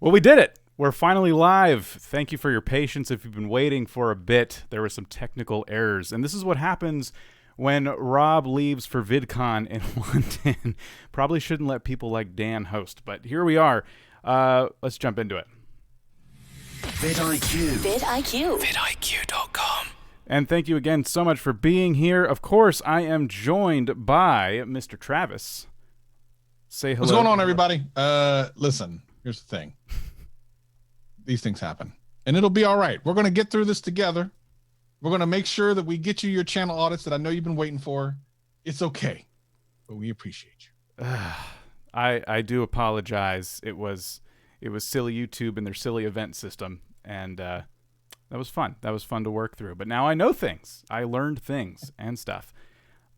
Well, we did it. We're finally live. Thank you for your patience. If you've been waiting for a bit, there were some technical errors. And this is what happens when Rob leaves for VidCon in London. Probably shouldn't let people like Dan host, but here we are. Let's jump into it. vidIQ. vidIQ. vidIQ.com. And thank you again so much for being here. Of course, I am joined by Mr. Travis. Say hello. What's going on, everybody? Listen, here's the thing. These things happen, and it'll be all right. We're going to get through this together. We're going to make sure that we get you your channel audits that I know you've been waiting for. It's okay, but we appreciate you. I do apologize. It was silly YouTube and their silly event system, and that was fun. That was fun to work through. But now I know things. I learned things and stuff.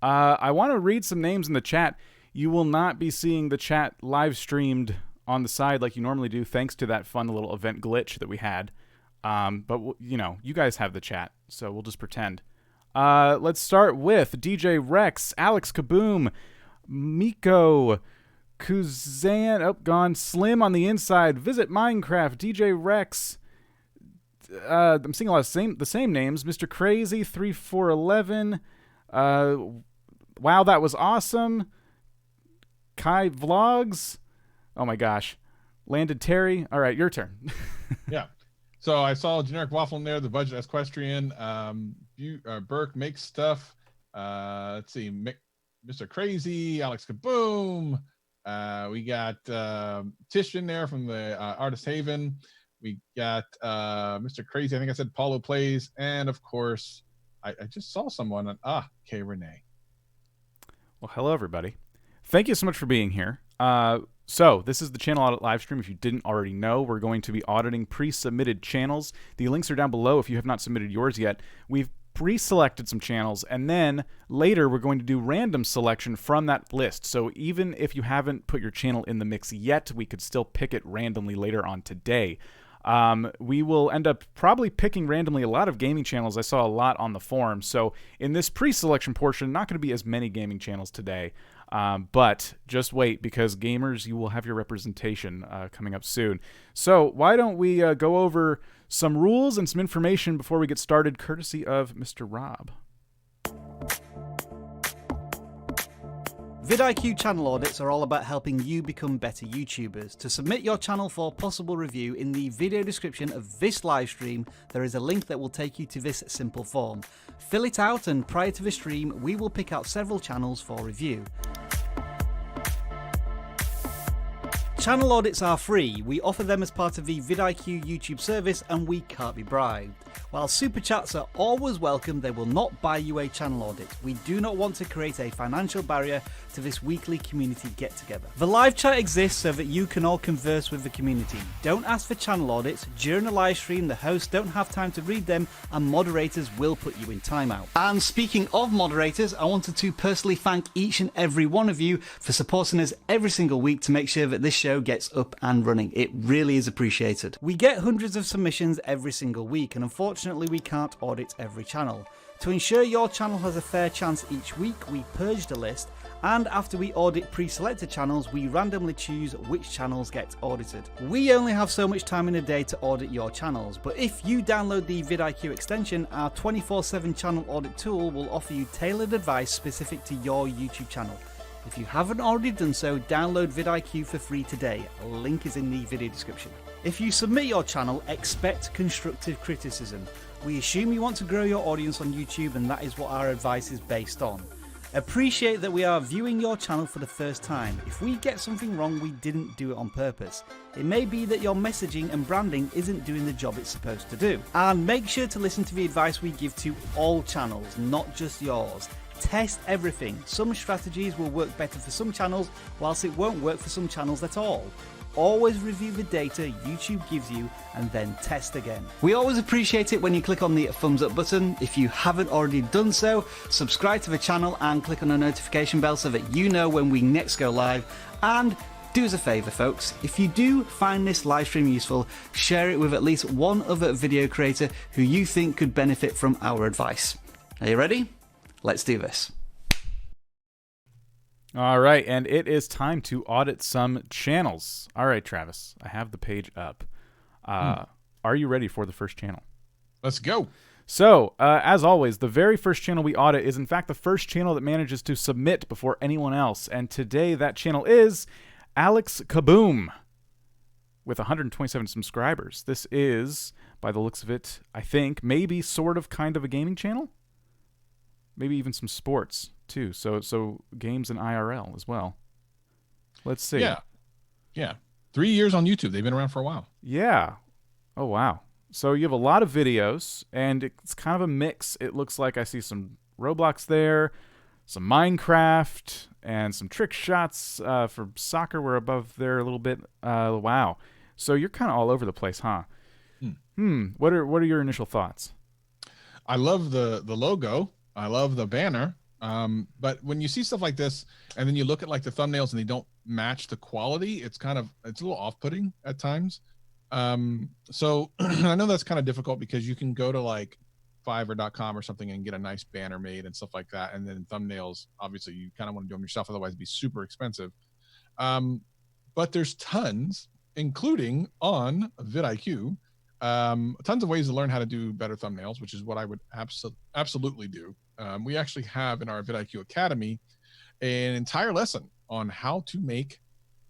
I want to read some names in the chat. You will not be seeing the chat live streamed on the side like you normally do, thanks to that fun little event glitch that we had. But you know, you guys have the chat, so we'll just pretend. Let's start with DJ Rex, Alex Kaboom, Miko, Kuzan, gone, Slim on the inside, Visit Minecraft, DJ Rex. I'm seeing a lot of the same names. Mr. Crazy 3411. Wow, that was awesome. Kai Vlogs. Oh my gosh. Landed Terry. All right, your turn. Yeah. So I saw Generic Waffle in there, the Budget Equestrian. Burke makes stuff. Let's see. Mr. Crazy, Alex Kaboom. We got Tish in there from the Artist Haven. We got Mr. Crazy. I think I said Paulo Plays. And of course, I just saw someone. Kay Renee. Well, hello, everybody. Thank you so much for being here. So this is the channel audit live stream. If you didn't already know, we're going to be auditing pre-submitted channels. The links are down below if you have not submitted yours yet. We've pre-selected some channels, and then later we're going to do random selection from that list. So even if you haven't put your channel in the mix yet, we could still pick it randomly later on today. We will end up probably picking randomly a lot of gaming channels. I saw a lot on the forum. So in this pre-selection portion, not going to be as many gaming channels today. But just wait, because gamers, you will have your representation coming up soon. So why don't we go over some rules and some information before we get started, courtesy of Mr. Rob. vidIQ channel audits are all about helping you become better YouTubers. To submit your channel for possible review, in the video description of this live stream, there is a link that will take you to this simple form. Fill it out, and prior to the stream, we will pick out several channels for review. Channel audits are free. We offer them as part of the vidIQ YouTube service, and we can't be bribed. While super chats are always welcome, they will not buy you a channel audit. We do not want to create a financial barrier to this weekly community get-together. The live chat exists so that you can all converse with the community. Don't ask for channel audits. During a live stream, the hosts don't have time to read them, and moderators will put you in timeout. And speaking of moderators, I wanted to personally thank each and every one of you for supporting us every single week to make sure that this show gets up and running. It really is appreciated. We get hundreds of submissions every single week, and unfortunately we can't audit every channel. To ensure your channel has a fair chance each week, we purge the list, and after we audit pre-selected channels, we randomly choose which channels get audited. We only have so much time in a day to audit your channels, but if you download the vidIQ extension, our 24/7 channel audit tool will offer you tailored advice specific to your YouTube channel. If you haven't already done so, download vidIQ for free today. A link is in the video description. If you submit your channel, expect constructive criticism. We assume you want to grow your audience on YouTube, and that is what our advice is based on. Appreciate that we are viewing your channel for the first time. If we get something wrong, we didn't do it on purpose. It may be that your messaging and branding isn't doing the job it's supposed to do. And make sure to listen to the advice we give to all channels, not just yours. Test everything. Some strategies will work better for some channels, whilst it won't work for some channels at all. Always review the data YouTube gives you and then test again. We always appreciate it when you click on the thumbs up button. If you haven't already done so, subscribe to the channel and click on the notification bell so that you know when we next go live. And do us a favour, folks, if you do find this live stream useful, share it with at least one other video creator who you think could benefit from our advice. Are you ready? Let's do this. All right, and it is time to audit some channels. All right, Travis, I have the page up. Are you ready for the first channel? Let's go. So, as always, the very first channel we audit is in fact the first channel that manages to submit before anyone else. And today that channel is Alex Kaboom with 127 subscribers. This is, by the looks of it, I think, maybe sort of kind of a gaming channel? Maybe even some sports too. So games and IRL as well. Let's see. Yeah. 3 years on YouTube. They've been around for a while. Yeah. Oh, wow. So you have a lot of videos, and it's kind of a mix. It looks like I see some Roblox there, some Minecraft, and some trick shots for soccer. We're above there a little bit. Wow. So you're kind of all over the place, huh? What are your initial thoughts? I love the logo. I love the banner. But when you see stuff like this, and then you look at like the thumbnails and they don't match the quality, it's a little off-putting at times. So I know that's kind of difficult because you can go to like Fiverr.com or something and get a nice banner made and stuff like that. And then thumbnails, obviously you kind of want to do them yourself. Otherwise it'd be super expensive. But there's tons, including on vidIQ, tons of ways to learn how to do better thumbnails, which is what I would absolutely do. We actually have in our vidIQ Academy an entire lesson on how to make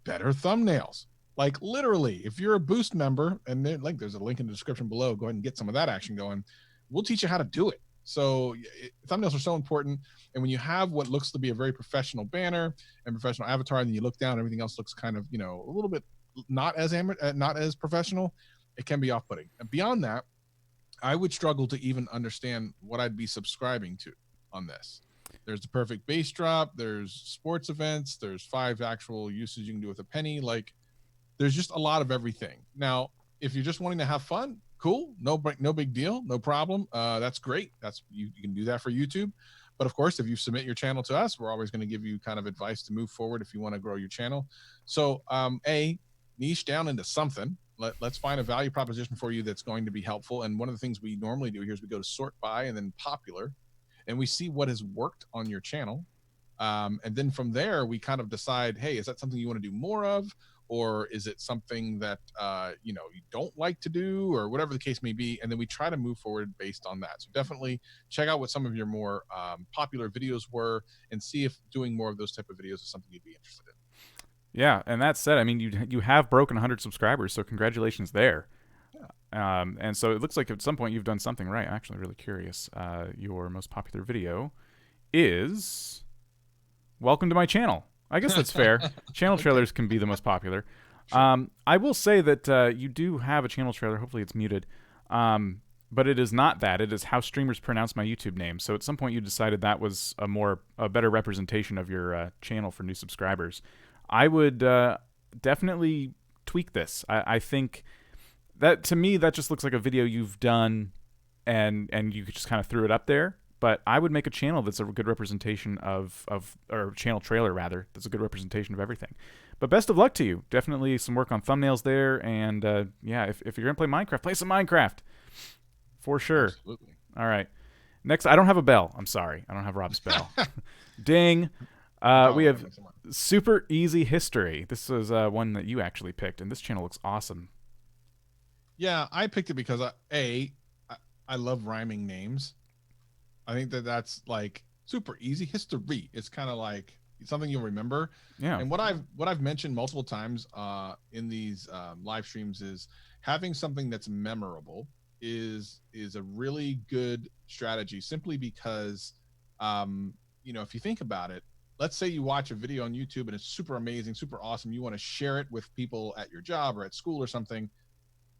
better thumbnails. Like literally, if you're a Boost member, and there's a link in the description below, go ahead and get some of that action going. We'll teach you how to do it. So thumbnails are so important. And when you have what looks to be a very professional banner and professional avatar, and then you look down, everything else looks kind of, a little bit not as professional, it can be off-putting. And beyond that, I would struggle to even understand what I'd be subscribing to on this. There's the perfect bass drop. There's sports events. There's 5 actual uses you can do with a penny. Like, there's just a lot of everything. Now, if you're just wanting to have fun, cool. No big deal. No problem. That's great. You can do that for YouTube. But of course, if you submit your channel to us, we're always going to give you kind of advice to move forward if you want to grow your channel. So, niche down into something. Let's find a value proposition for you that's going to be helpful. And one of the things we normally do here is we go to sort by and then popular, and we see what has worked on your channel. And then from there, we kind of decide, hey, is that something you want to do more of? Or is it something that, you don't like to do, or whatever the case may be. And then we try to move forward based on that. So definitely check out what some of your more popular videos were and see if doing more of those type of videos is something you'd be interested in. Yeah, and that said, I mean, you have broken 100 subscribers, so congratulations there. Yeah. And so it looks like at some point you've done something right. I'm actually really curious. Your most popular video is Welcome to My Channel. I guess that's fair. Channel trailers can be the most popular. Sure. I will say that you do have a channel trailer. Hopefully it's muted. But it is not that. It is how streamers pronounce my YouTube name. So at some point you decided that was a better representation of your channel for new subscribers. I would definitely tweak this. I think that, to me, that just looks like a video you've done and you just kind of threw it up there. But I would make a channel that's a good representation or channel trailer rather, that's a good representation of everything. But best of luck to you. Definitely some work on thumbnails there. And yeah, if you're going to play Minecraft, play some Minecraft. For sure. Absolutely. All right. Next, I don't have a bell. I'm sorry. I don't have Rob's bell. Ding. We have Super Easy History. This is one that you actually picked, and this channel looks awesome. Yeah, I picked it because I love rhyming names. I think that's like super easy history. It's kind of like something you'll remember. Yeah. And what I've mentioned multiple times in these live streams is having something that's memorable is a really good strategy, simply because if you think about it, let's say you watch a video on YouTube and it's super amazing, super awesome. You want to share it with people at your job or at school or something,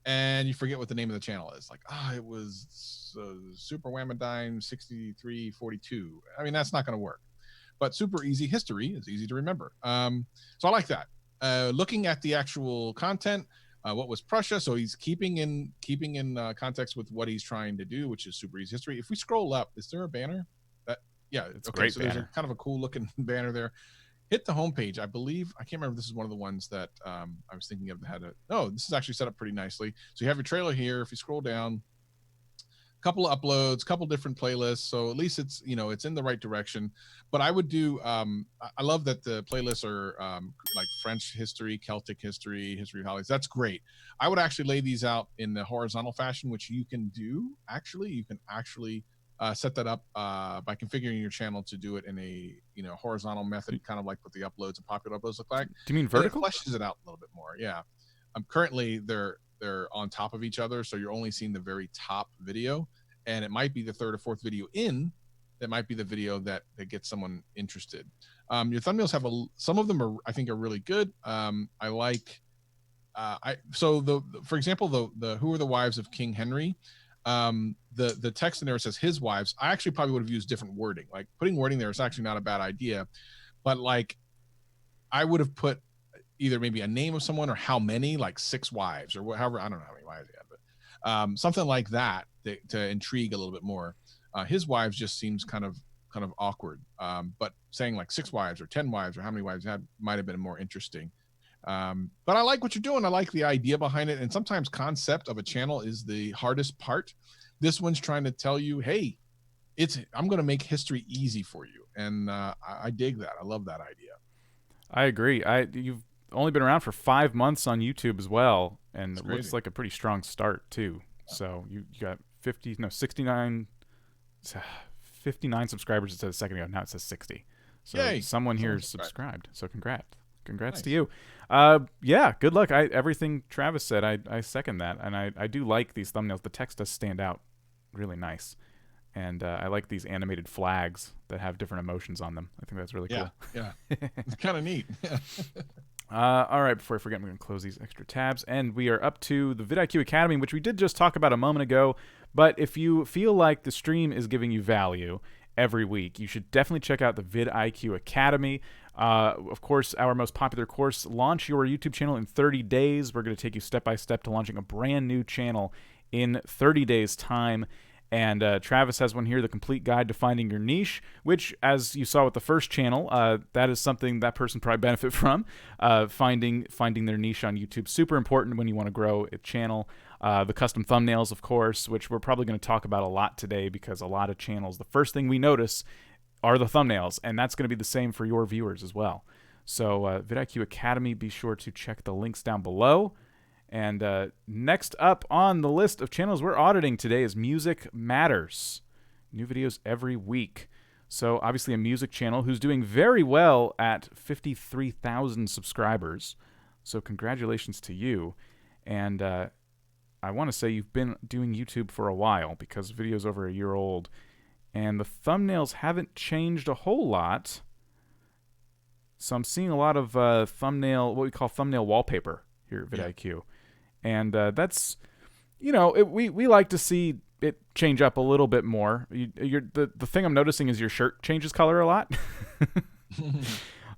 and you forget what the name of the channel is. Like, it was Super Whamadine 6342. I mean, that's not going to work. But Super Easy History is easy to remember. So I like that. Looking at the actual content, what was Prussia? So he's keeping in context with what he's trying to do, which is Super Easy History. If we scroll up, is there a banner? Yeah, it's okay. Great so banner. There's kind of a cool looking banner there. Hit the homepage. I believe, I can't remember if this is one of the ones that I was thinking of that had this is actually set up pretty nicely. So you have your trailer here. If you scroll down, couple of uploads, couple different playlists. So at least it's, it's in the right direction. But I would do, I love that the playlists are like French history, Celtic history, history of holidays. That's great. I would actually lay these out in the horizontal fashion, which you can do. Actually, you can actually set that up by configuring your channel to do it in a horizontal method, kind of like what the uploads and popular uploads look like. Do you mean vertical? And it fleshes it out a little bit more. Yeah. Currently they're on top of each other, so you're only seeing the very top video, and it might be the third or fourth video in that might be the video that gets someone interested. Your thumbnails have some of them are, I think, are really good. I like for example, the Who Are the Wives of King Henry, the text in there says his wives. I actually probably would have used different wording. Like putting wording there is actually not a bad idea, but like I would have put either maybe a name of someone or how many, like 6 wives or however, I don't know how many wives he had, but something like that to intrigue a little bit more. His wives just seems kind of awkward, but saying like 6 wives or 10 wives or how many wives he had might have been more interesting. But I like what you're doing. I like the idea behind it. And sometimes concept of a channel is the hardest part. This one's trying to tell you, hey, I'm going to make history easy for you. And I dig that. I love that idea. I agree. You've only been around for 5 months on YouTube as well, and That's it looks crazy. like a pretty strong start too. So you got 59 subscribers. It said a second ago. Now it says 60. So Yay. someone here is subscribed. subscribed. So congrats Nice. to you. Yeah, good luck. Everything Travis said, I second that, and I do like these thumbnails. The text does stand out really nice, and I like these animated flags that have different emotions on them. I think that's really cool. Yeah, it's kind of neat. All right, before I forget, I'm going to close these extra tabs, and we are up to the vidIQ Academy, which we did just talk about a moment ago. But if you feel like the stream is giving you value every week, you should definitely check out the vidIQ Academy. Of course, our most popular course, Launch Your YouTube Channel in 30 Days. We're going to take you step by step to launching a brand new channel in 30 days' time. And Travis has one here, the complete guide to finding your niche, which, as you saw with the first channel, that is something that person probably benefit from, finding their niche on YouTube. Super important when you want to grow a channel. The custom thumbnails, of course, which we're probably going to talk about a lot today, because a lot of channels, the first thing we notice are the thumbnails, and that's going to be the same for your viewers as well. So vidIQ Academy, be sure to check the links down below. And next up on the list of channels we're auditing today is Music Matters. New videos every week. So obviously a music channel who's doing very well at 53,000 subscribers. So congratulations to you. And I want to say you've been doing YouTube for a while, because the video's over a year old. And the thumbnails haven't changed a whole lot. So I'm seeing a lot of what we call thumbnail wallpaper here at vidIQ. Yeah. And that's, we like to see it change up a little bit more. The thing I'm noticing is your shirt changes color a lot.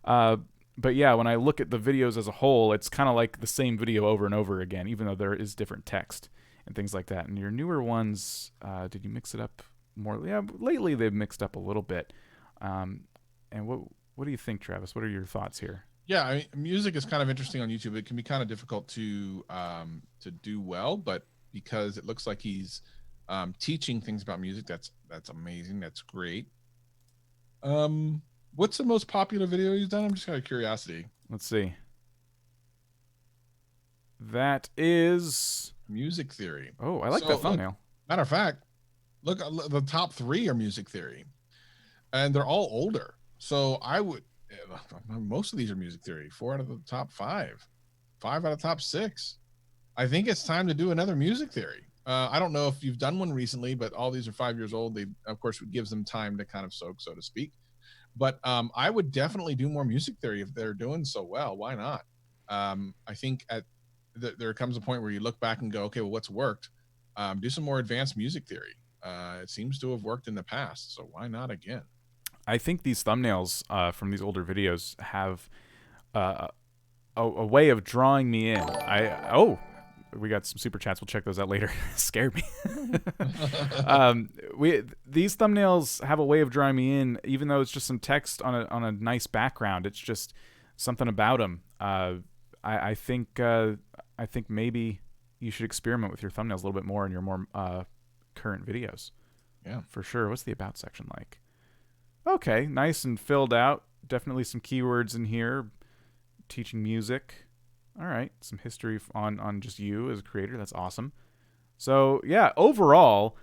But yeah, when I look at the videos as a whole, it's kind of like the same video over and over again, even though there is different text and things like that. And your newer ones, did you mix it up more? Yeah, lately they've mixed up a little bit. And what do you think, Travis? What are your thoughts here? Yeah, I mean, music is kind of interesting on YouTube. It can be kind of difficult to do well, but because it looks like he's teaching things about music, that's amazing. That's great. What's the most popular video he's done? I'm just out of curiosity. Let's see. That is Music Theory. Oh, I like that thumbnail. Matter of fact, look, the top 3 are Music Theory, and they're all older. So most of these are Music Theory. 4 out of the top 5, 5 out of top 6. I think it's time to do another Music Theory. I don't know if you've done one recently, but all these are 5 years old. They, of course, it gives them time to kind of soak, so to speak. But I would definitely do more Music Theory if they're doing so well. Why not? I think there comes a point where you look back and go, okay, well, what's worked? Do some more advanced Music Theory. It seems to have worked in the past, so why not again? I think these thumbnails from these older videos have a way of drawing me in. We got some super chats. We'll check those out later. Scared me. These thumbnails have a way of drawing me in, even though it's just some text on a nice background. It's just something about them. I think maybe you should experiment with your thumbnails a little bit more in your more current videos. Yeah. For sure. What's the about section like? Okay, nice and filled out. Definitely some keywords in here. Teaching music. All right, some history on just you as a creator. That's awesome. So yeah, overall,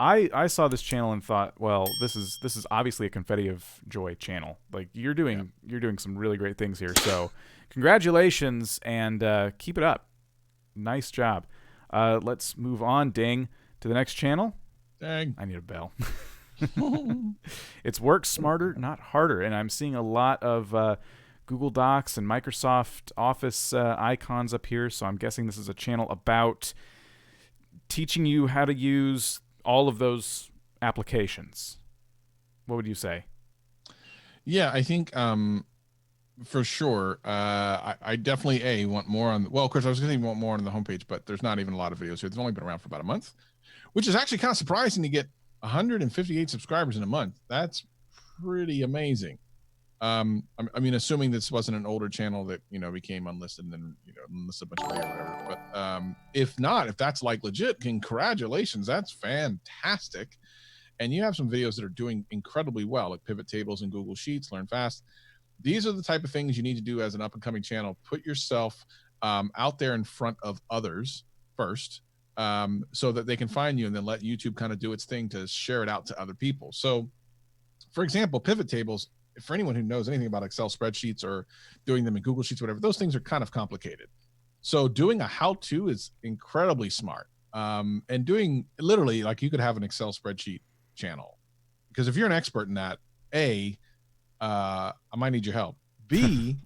I saw this channel and thought, well, this is obviously a confetti of joy channel. Like you're doing some really great things here. So congratulations and keep it up. Nice job. Let's move on, Ding, to the next channel. Dang. I need a bell. It's work smarter, not harder. And I'm seeing a lot of Google Docs and Microsoft Office icons up here. So I'm guessing this is a channel about teaching you how to use all of those applications. What would you say? Yeah, I think for sure. I definitely want more on. Well, of course, I was going to want more on the homepage, but there's not even a lot of videos here. It's only been around for about a month, which is actually kind of surprising to get 158 subscribers in a month. That's pretty amazing. I mean, assuming this wasn't an older channel that became unlisted and then unlisted a bunch of videos or whatever. But if not, if that's like legit, congratulations. That's fantastic. And you have some videos that are doing incredibly well, like pivot tables and Google Sheets, Learn Fast. These are the type of things you need to do as an up and coming channel. Put yourself out there in front of others first, so that they can find you, and then let YouTube kind of do its thing to share it out to other people. So, for example, pivot tables, for anyone who knows anything about Excel spreadsheets or doing them in Google Sheets, whatever, those things are kind of complicated. So doing a how-to is incredibly smart. And doing literally, like, you could have an Excel spreadsheet channel, because if you're an expert in that, I might need your help. B,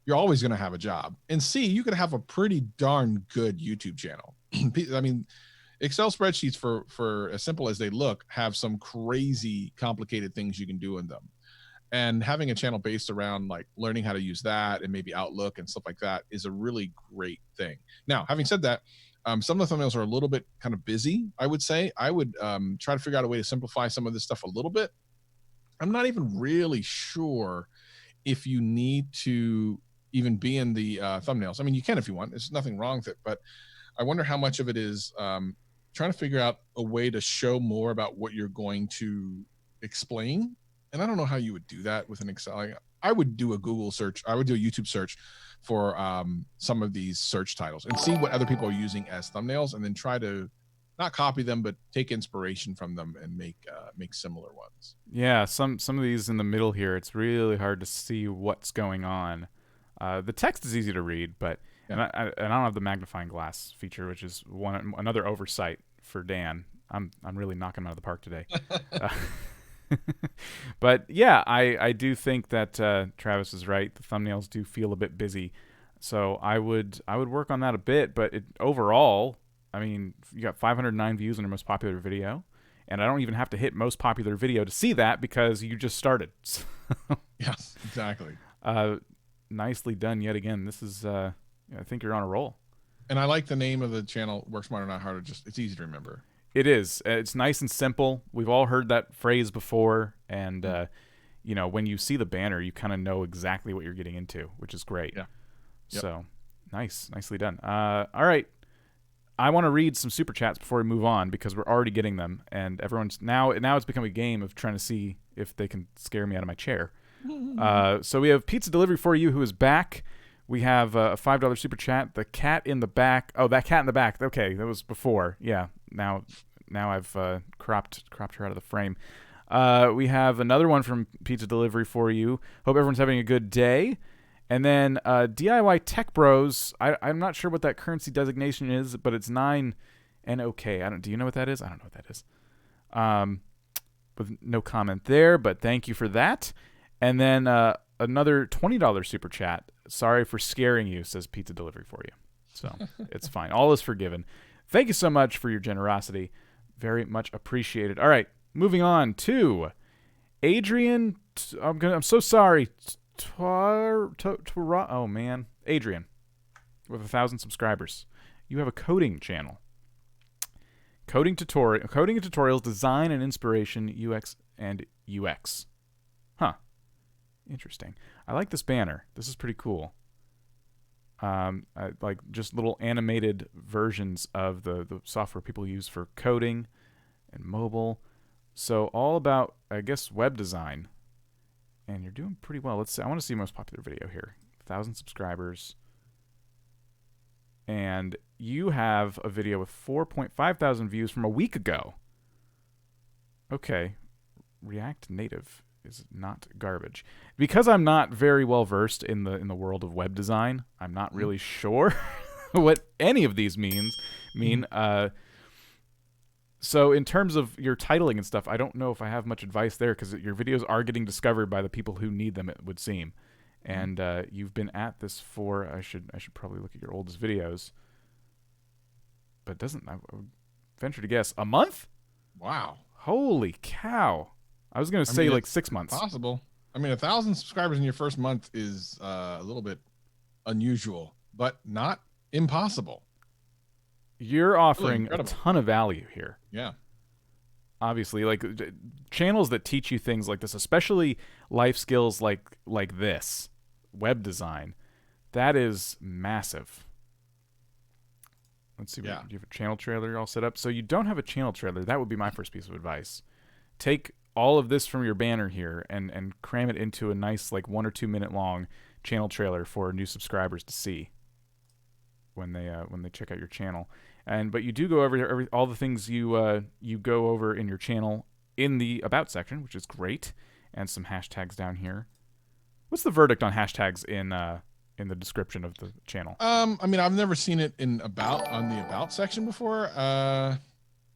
you're always going to have a job. And C, you could have a pretty darn good YouTube channel. I mean, Excel spreadsheets, for as simple as they look, have some crazy complicated things you can do in them. And having a channel based around like learning how to use that and maybe Outlook and stuff like that is a really great thing. Now, having said that, some of the thumbnails are a little bit kind of busy, I would say. I would try to figure out a way to simplify some of this stuff a little bit. I'm not even really sure if you need to even be in the thumbnails. I mean, you can if you want. There's nothing wrong with it. But I wonder how much of it is trying to figure out a way to show more about what you're going to explain. And I don't know how you would do that with an Excel. I would do a Google search. I would do a YouTube search for some of these search titles and see what other people are using as thumbnails, and then try to not copy them, but take inspiration from them and make similar ones. Yeah, some of these in the middle here, it's really hard to see what's going on. The text is easy to read, but and I don't have the magnifying glass feature, which is another oversight for Dan. I'm really knocking him out of the park today. But yeah, I do think that Travis is right. The thumbnails do feel a bit busy, so I would work on that a bit. But overall, I mean, you got 509 views on your most popular video, and I don't even have to hit most popular video to see that because you just started. Yes, exactly. Nicely done yet again. This is I think you're on a roll. And I like the name of the channel, Work Smarter Not Harder. It's easy to remember. It is. It's nice and simple. We've all heard that phrase before, and when you see the banner, you kind of know exactly what you're getting into, which is great. Yeah. Yep. So nicely done. All right. I want to read some super chats before we move on, because we're already getting them, and everyone's now it's become a game of trying to see if they can scare me out of my chair. So we have Pizza Delivery for You, who is back. We have a $5 super chat. The cat in the back. Oh, that cat in the back. Okay, that was before. Yeah. Now I've cropped her out of the frame. We have another one from Pizza Delivery for You. Hope everyone's having a good day. And then DIY Tech Bros. I'm not sure what that currency designation is, but it's 9 NOK. Do you know what that is? I don't know what that is. With no comment there, but thank you for that. And then another $20 super chat. Sorry for scaring you, says Pizza Delivery for You. So it's fine. All is forgiven. Thank you so much for your generosity. Very much appreciated. All right, moving on to Adrian. I'm so sorry. Oh man, Adrian, with 1,000 subscribers. You have a coding channel. Coding and tutorials, design and inspiration, UX and UX. Huh. Interesting. I like this banner. This is pretty cool. I like just little animated versions of the software people use for coding. and mobile. So all about, I guess, web design. And you're doing pretty well. Let's see. I want to see most popular video here. 1,000 subscribers. And you have a video with 4.5 thousand views from a week ago. Okay. React Native is not garbage. Because I'm not very well versed in the world of web design, I'm not really sure what any of these mean. So in terms of your titling and stuff, I don't know if I have much advice there, because your videos are getting discovered by the people who need them, it would seem. And you've been at this for, I should probably look at your oldest videos. But I would venture to guess, a month? Wow. Holy cow. I was going to say like 6 months. Possible. I mean, 1,000 subscribers in your first month is a little bit unusual, but not impossible. You're offering a ton of value here. Yeah. Obviously, like channels that teach you things like this, especially life skills like this, web design, that is massive. Let's see. Yeah. Do you have a channel trailer all set up? So you don't have a channel trailer. That would be my first piece of advice. Take all of this from your banner here and cram it into a nice, like 1 or 2 minute long channel trailer for new subscribers to see when they check out your channel. But you do go over all the things you go over in your channel in the about section, which is great, and some hashtags down here. What's the verdict on hashtags in the description of the channel? I mean, I've never seen it on the about section before.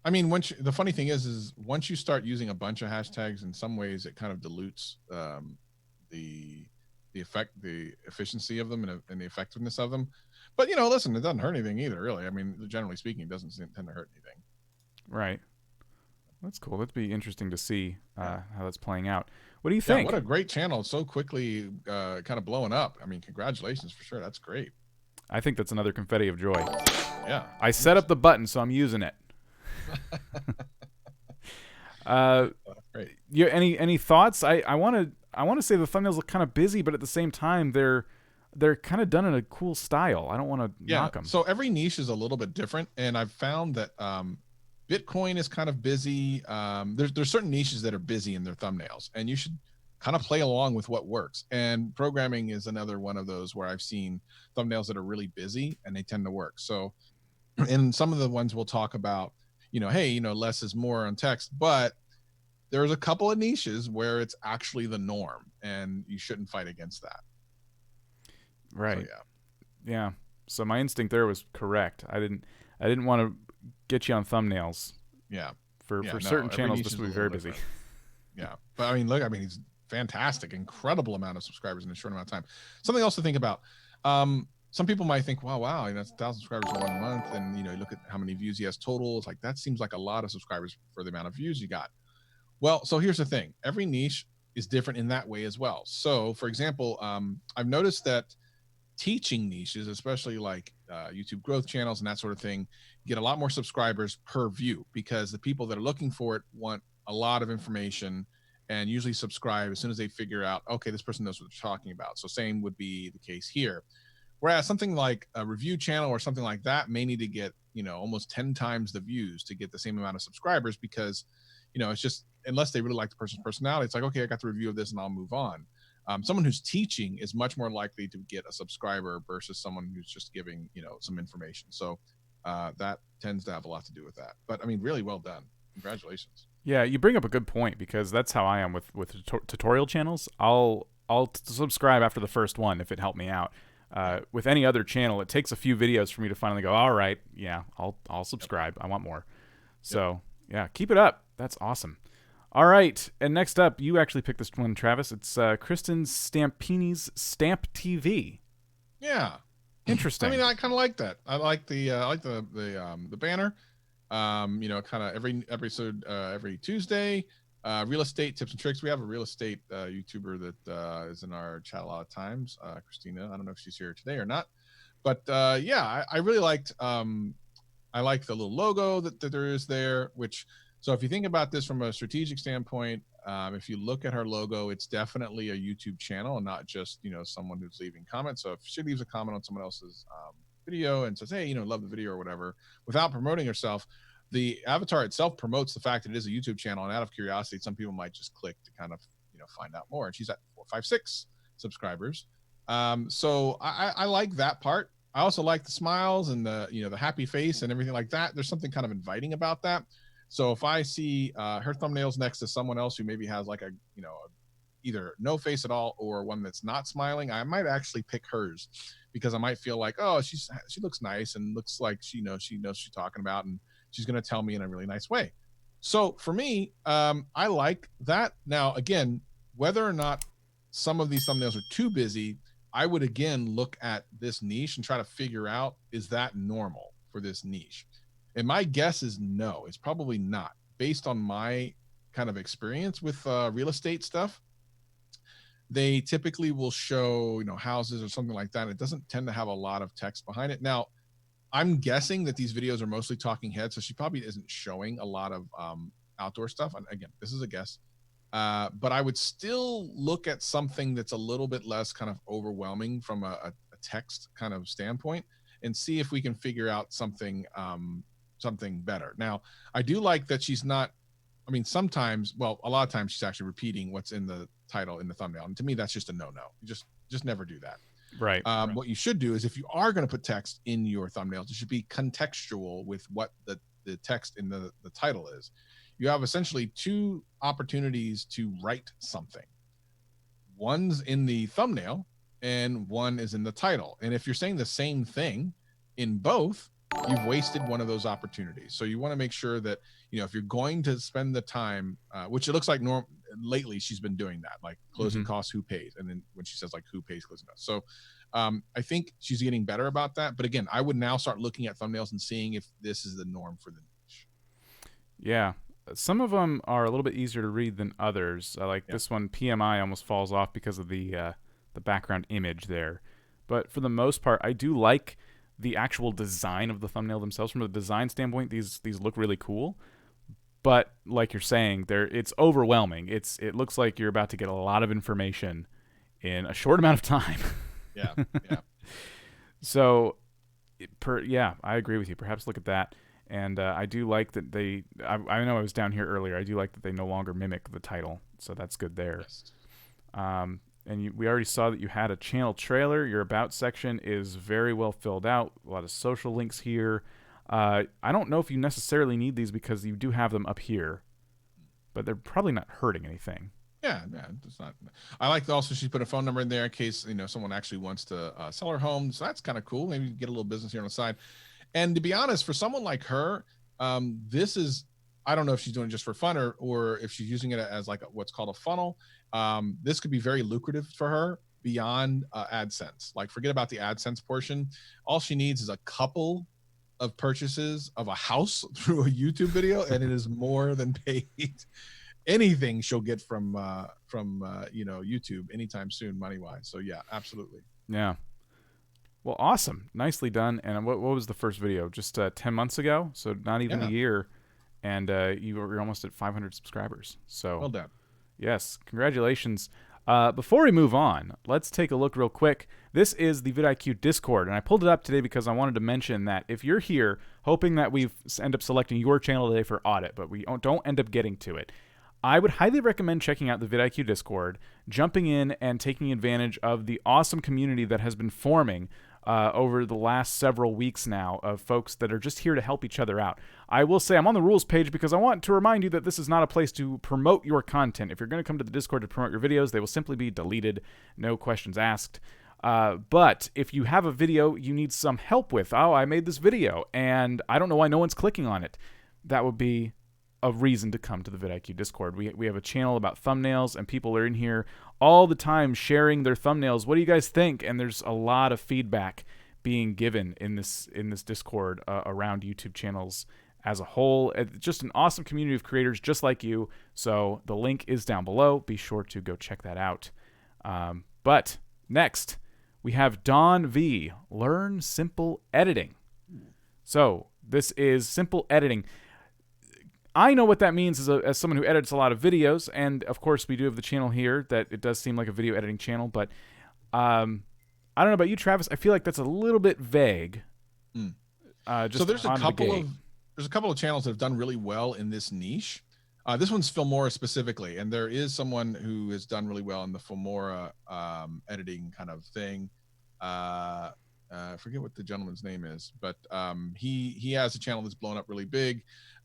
I mean, the funny thing is once you start using a bunch of hashtags, in some ways it kind of dilutes the efficiency of them and the effectiveness of them. But listen, it doesn't hurt anything either, really. I mean, generally speaking, it doesn't tend to hurt anything. Right. That's cool. That'd be interesting to see how that's playing out. What do you think? What a great channel, so quickly kind of blowing up. I mean, congratulations for sure. That's great. I think that's another confetti of joy. Yeah. I set up the button, so I'm using it. Great. Any thoughts? I want to say the thumbnails look kind of busy, but at the same time they're kind of done in a cool style. I don't want to knock them. So every niche is a little bit different, and I've found that Bitcoin is kind of busy. There's certain niches that are busy in their thumbnails, and you should kind of play along with what works. And programming is another one of those where I've seen thumbnails that are really busy and they tend to work. So in some of the ones we'll talk about, hey, less is more on text, but there's a couple of niches where it's actually the norm, and you shouldn't fight against that. Right. So, yeah. So my instinct there was correct. I didn't want to get you on thumbnails. Yeah. For certain channels, this would be very busy. Yeah. But I mean, look, he's fantastic, incredible amount of subscribers in a short amount of time. Something else to think about. Some people might think, wow, that's 1,000 subscribers in 1 month. And, you look at how many views he has total. It's like, that seems like a lot of subscribers for the amount of views you got. Well, so here's the thing. Every niche is different in that way as well. So for example, I've noticed that teaching niches, especially like YouTube growth channels and that sort of thing, get a lot more subscribers per view, because the people that are looking for it want a lot of information and usually subscribe as soon as they figure out, okay, this person knows what they're talking about. So same would be the case here. Whereas something like a review channel or something like that may need to get, almost 10 times the views to get the same amount of subscribers, because, it's just, unless they really like the person's personality, it's like, okay, I got the review of this and I'll move on. Someone who's teaching is much more likely to get a subscriber versus someone who's just giving, some information. So that tends to have a lot to do with that. But I mean, really well done. Congratulations. Yeah, you bring up a good point, because that's how I am with tutorial channels. I'll subscribe after the first one if it helped me out. With any other channel, it takes a few videos for me to finally go, all right, yeah, I'll subscribe. I want more. So yeah, keep it up. That's awesome. All right, and next up, you actually picked this one, Travis. It's Kristen Stampini's Stamp TV. Yeah, interesting. I mean, I kind of like that. I like the banner. Kind of every episode, every Tuesday. Real estate tips and tricks. We have a real estate YouTuber that is in our chat a lot of times. Christina. I don't know if she's here today or not, but I really liked. I like the little logo that there is there, which. So if you think about this from a strategic standpoint, if you look at her logo, it's definitely a YouTube channel and not just, someone who's leaving comments. So if she leaves a comment on someone else's video and says, hey, love the video or whatever, without promoting herself, the avatar itself promotes the fact that it is a YouTube channel, and out of curiosity, some people might just click to kind of, find out more. And she's at 456 subscribers. So I like that part. I also like the smiles and the, the happy face and everything like that. There's something kind of inviting about that. So if I see her thumbnails next to someone else who maybe has like a, either no face at all or one that's not smiling, I might actually pick hers, because I might feel like, oh, she looks nice and looks like she knows what she's talking about, and she's going to tell me in a really nice way. So for me, I like that. Now, again, whether or not some of these thumbnails are too busy, I would again look at this niche and try to figure out, is that normal for this niche? And my guess is no, it's probably not, based on my kind of experience with real estate stuff. They typically will show, houses or something like that. It doesn't tend to have a lot of text behind it. Now, I'm guessing that these videos are mostly talking heads, so she probably isn't showing a lot of outdoor stuff. And again, this is a guess. But I would still look at something that's a little bit less kind of overwhelming from a text kind of standpoint, and see if we can figure out something better. Now, I do like that she's not, sometimes, well, a lot of times she's actually repeating what's in the title in the thumbnail. And to me, that's just a no-no. You just never do that. Right. What you should do is, if you are going to put text in your thumbnails, it should be contextual with what the text in the title is. You have essentially two opportunities to write something. One's in the thumbnail and one is in the title. And if you're saying the same thing in both, you've wasted one of those opportunities. So you want to make sure that, if you're going to spend the time, which it looks like lately she's been doing that, like closing costs, who pays. And then when she says like who pays closing costs. So I think she's getting better about that. But again, I would now start looking at thumbnails and seeing if this is the norm for the niche. Yeah. Some of them are a little bit easier to read than others. Like this one, PMI almost falls off because of the background image there. But for the most part, I do like the actual design of the thumbnail themselves. From a design standpoint, these look really cool. But like you're saying, it's overwhelming. It looks like you're about to get a lot of information in a short amount of time. Yeah. So, I agree with you. Perhaps look at that. And I do like that I know I was down here earlier. I do like that they no longer mimic the title. So that's good there. Yes. And we already saw that you had a channel trailer. Your About section is very well filled out. A lot of social links here. I don't know if you necessarily need these because you do have them up here, but they're probably not hurting anything. Yeah, it's not. I like also she put a phone number in there in case someone actually wants to sell her home. So that's kind of cool. Maybe get a little business here on the side. And to be honest, for someone like her, this is, I don't know if she's doing it just for fun or if she's using it as like what's called a funnel. This could be very lucrative for her beyond AdSense. Like, forget about the AdSense portion. All she needs is a couple of purchases of a house through a YouTube video, and it is more than paid anything she'll get from YouTube anytime soon, money wise. So yeah, absolutely. Yeah. Well, awesome. Nicely done. And what was the first video? Just 10 months ago? So not even a year. And you're almost at 500 subscribers. So well done. Yes. Congratulations. Before we move on, let's take a look real quick. This is the vidIQ Discord, and I pulled it up today because I wanted to mention that if you're here hoping that we end up selecting your channel today for audit, but we don't end up getting to it, I would highly recommend checking out the vidIQ Discord, jumping in and taking advantage of the awesome community that has been forming over the last several weeks now of folks that are just here to help each other out. I will say I'm on the rules page because I want to remind you that this is not a place to promote your content. If you're going to come to the Discord to promote your videos, they will simply be deleted, no questions asked. But if you have a video you need some help with, I made this video and I don't know why no one's clicking on it, that would be a reason to come to the vidIQ Discord. We have a channel about thumbnails, and people are in here all the time sharing their thumbnails. What do you guys think? And there's a lot of feedback being given in this Discord around YouTube channels as a whole. It's just an awesome community of creators just like you. So the link is down below. Be sure to go check that out. But next, we have Don V. Learn Simple Editing. So this is simple editing. I know what that means as someone who edits a lot of videos, and of course we do have the channel here that it does seem like a video editing channel, but I don't know about you, Travis. I feel like that's a little bit vague. So there's a couple of there's a couple of channels that have done really well in this niche. This one's Filmora specifically, and there is someone who has done really well in the Filmora editing kind of thing. I forget what the gentleman's name is, but he has a channel that's blown up really big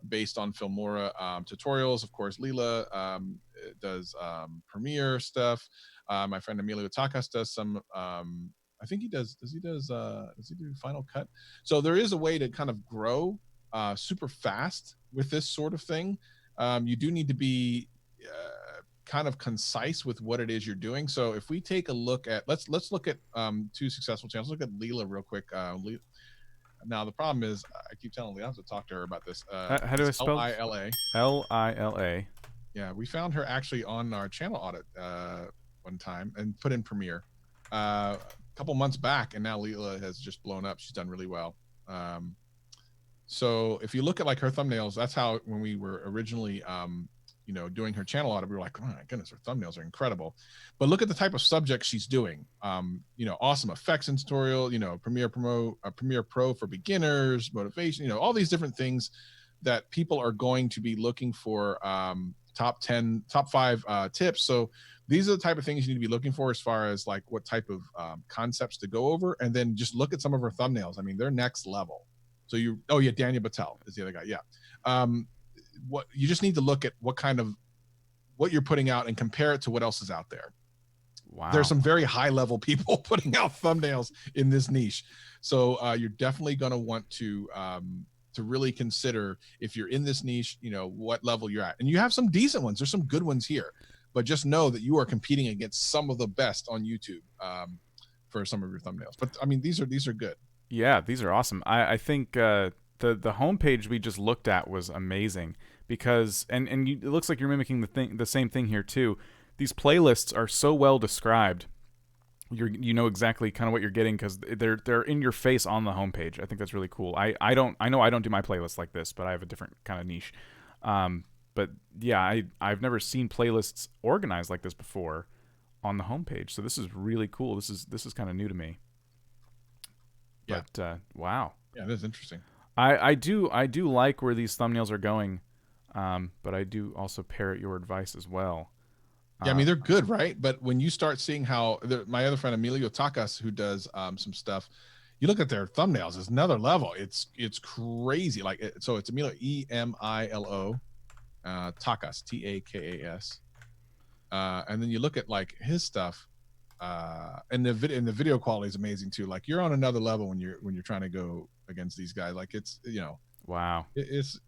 based on Filmora tutorials. Of course, Leela does Premiere stuff. My friend Emilio Takas does some. I think he does. Does he do Final Cut? So there is a way to kind of grow super fast with this sort of thing. You do need to be kind of concise with what it is you're doing. So if we take a look at, let's look at two successful channels. Look at Leela real quick. Now the problem is, I keep telling Leela, I have to talk to her about this. How do I spell Lila? Lila. Yeah, we found her actually on our channel audit one time and put in Premiere a couple months back, and now Leela has just blown up. She's done really well. So if you look at like her thumbnails, that's how, when we were originally doing her channel audit, we were like, oh my goodness, her thumbnails are incredible. But look at the type of subject she's doing. Awesome effects and tutorial, Premiere Pro for beginners, motivation, all these different things that people are going to be looking for, top 5 tips. So these are the type of things you need to be looking for as far as like what type of concepts to go over. And then just look at some of her thumbnails. I mean, they're next level. So Daniel Battelle is the other guy. Yeah. What you just need to look at what you're putting out and compare it to what else is out there. Wow. There's some very high level people putting out thumbnails in this niche. So you're definitely going to want to really consider, if you're in this niche, what level you're at. And you have some decent ones. There's some good ones here, but just know that you are competing against some of the best on YouTube for some of your thumbnails. But I mean, these are good. Yeah, these are awesome. I think the homepage we just looked at was amazing because it looks like you're mimicking the same thing here too. These playlists are so well described. You know exactly kind of what you're getting because they're in your face on the homepage. I think that's really cool. I know I don't do my playlists like this, but I have a different kind of niche. But yeah, I've never seen playlists organized like this before on the homepage. So this is really cool. This is kind of new to me. Yeah. But wow. Yeah, that's interesting. I do like where these thumbnails are going, but I do also parrot your advice as well. Yeah, I mean, they're good, right? But when you start seeing how my other friend Emilio Takas, who does some stuff, you look at their thumbnails, it's another level. It's crazy. Like, so it's Emilio, Emilo Takas, Takas, and then you look at like his stuff, and the video quality is amazing too. Like, you're on another level when you're trying to go against these guys. Like, it's wow, it's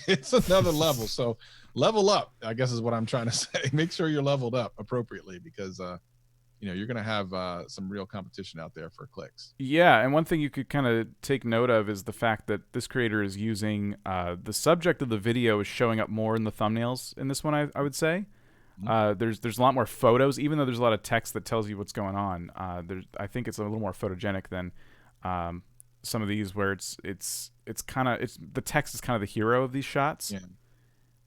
it's another level. So level up, I guess, is what I'm trying to say. Make sure you're leveled up appropriately, because you're gonna have some real competition out there for clicks. Yeah, and one thing you could kind of take note of is the fact that this creator is using the subject of the video is showing up more in the thumbnails in this one. I would say there's a lot more photos, even though there's a lot of text that tells you what's going on. I think it's a little more photogenic than some of these, where it's the text is kind of the hero of these shots. Yeah.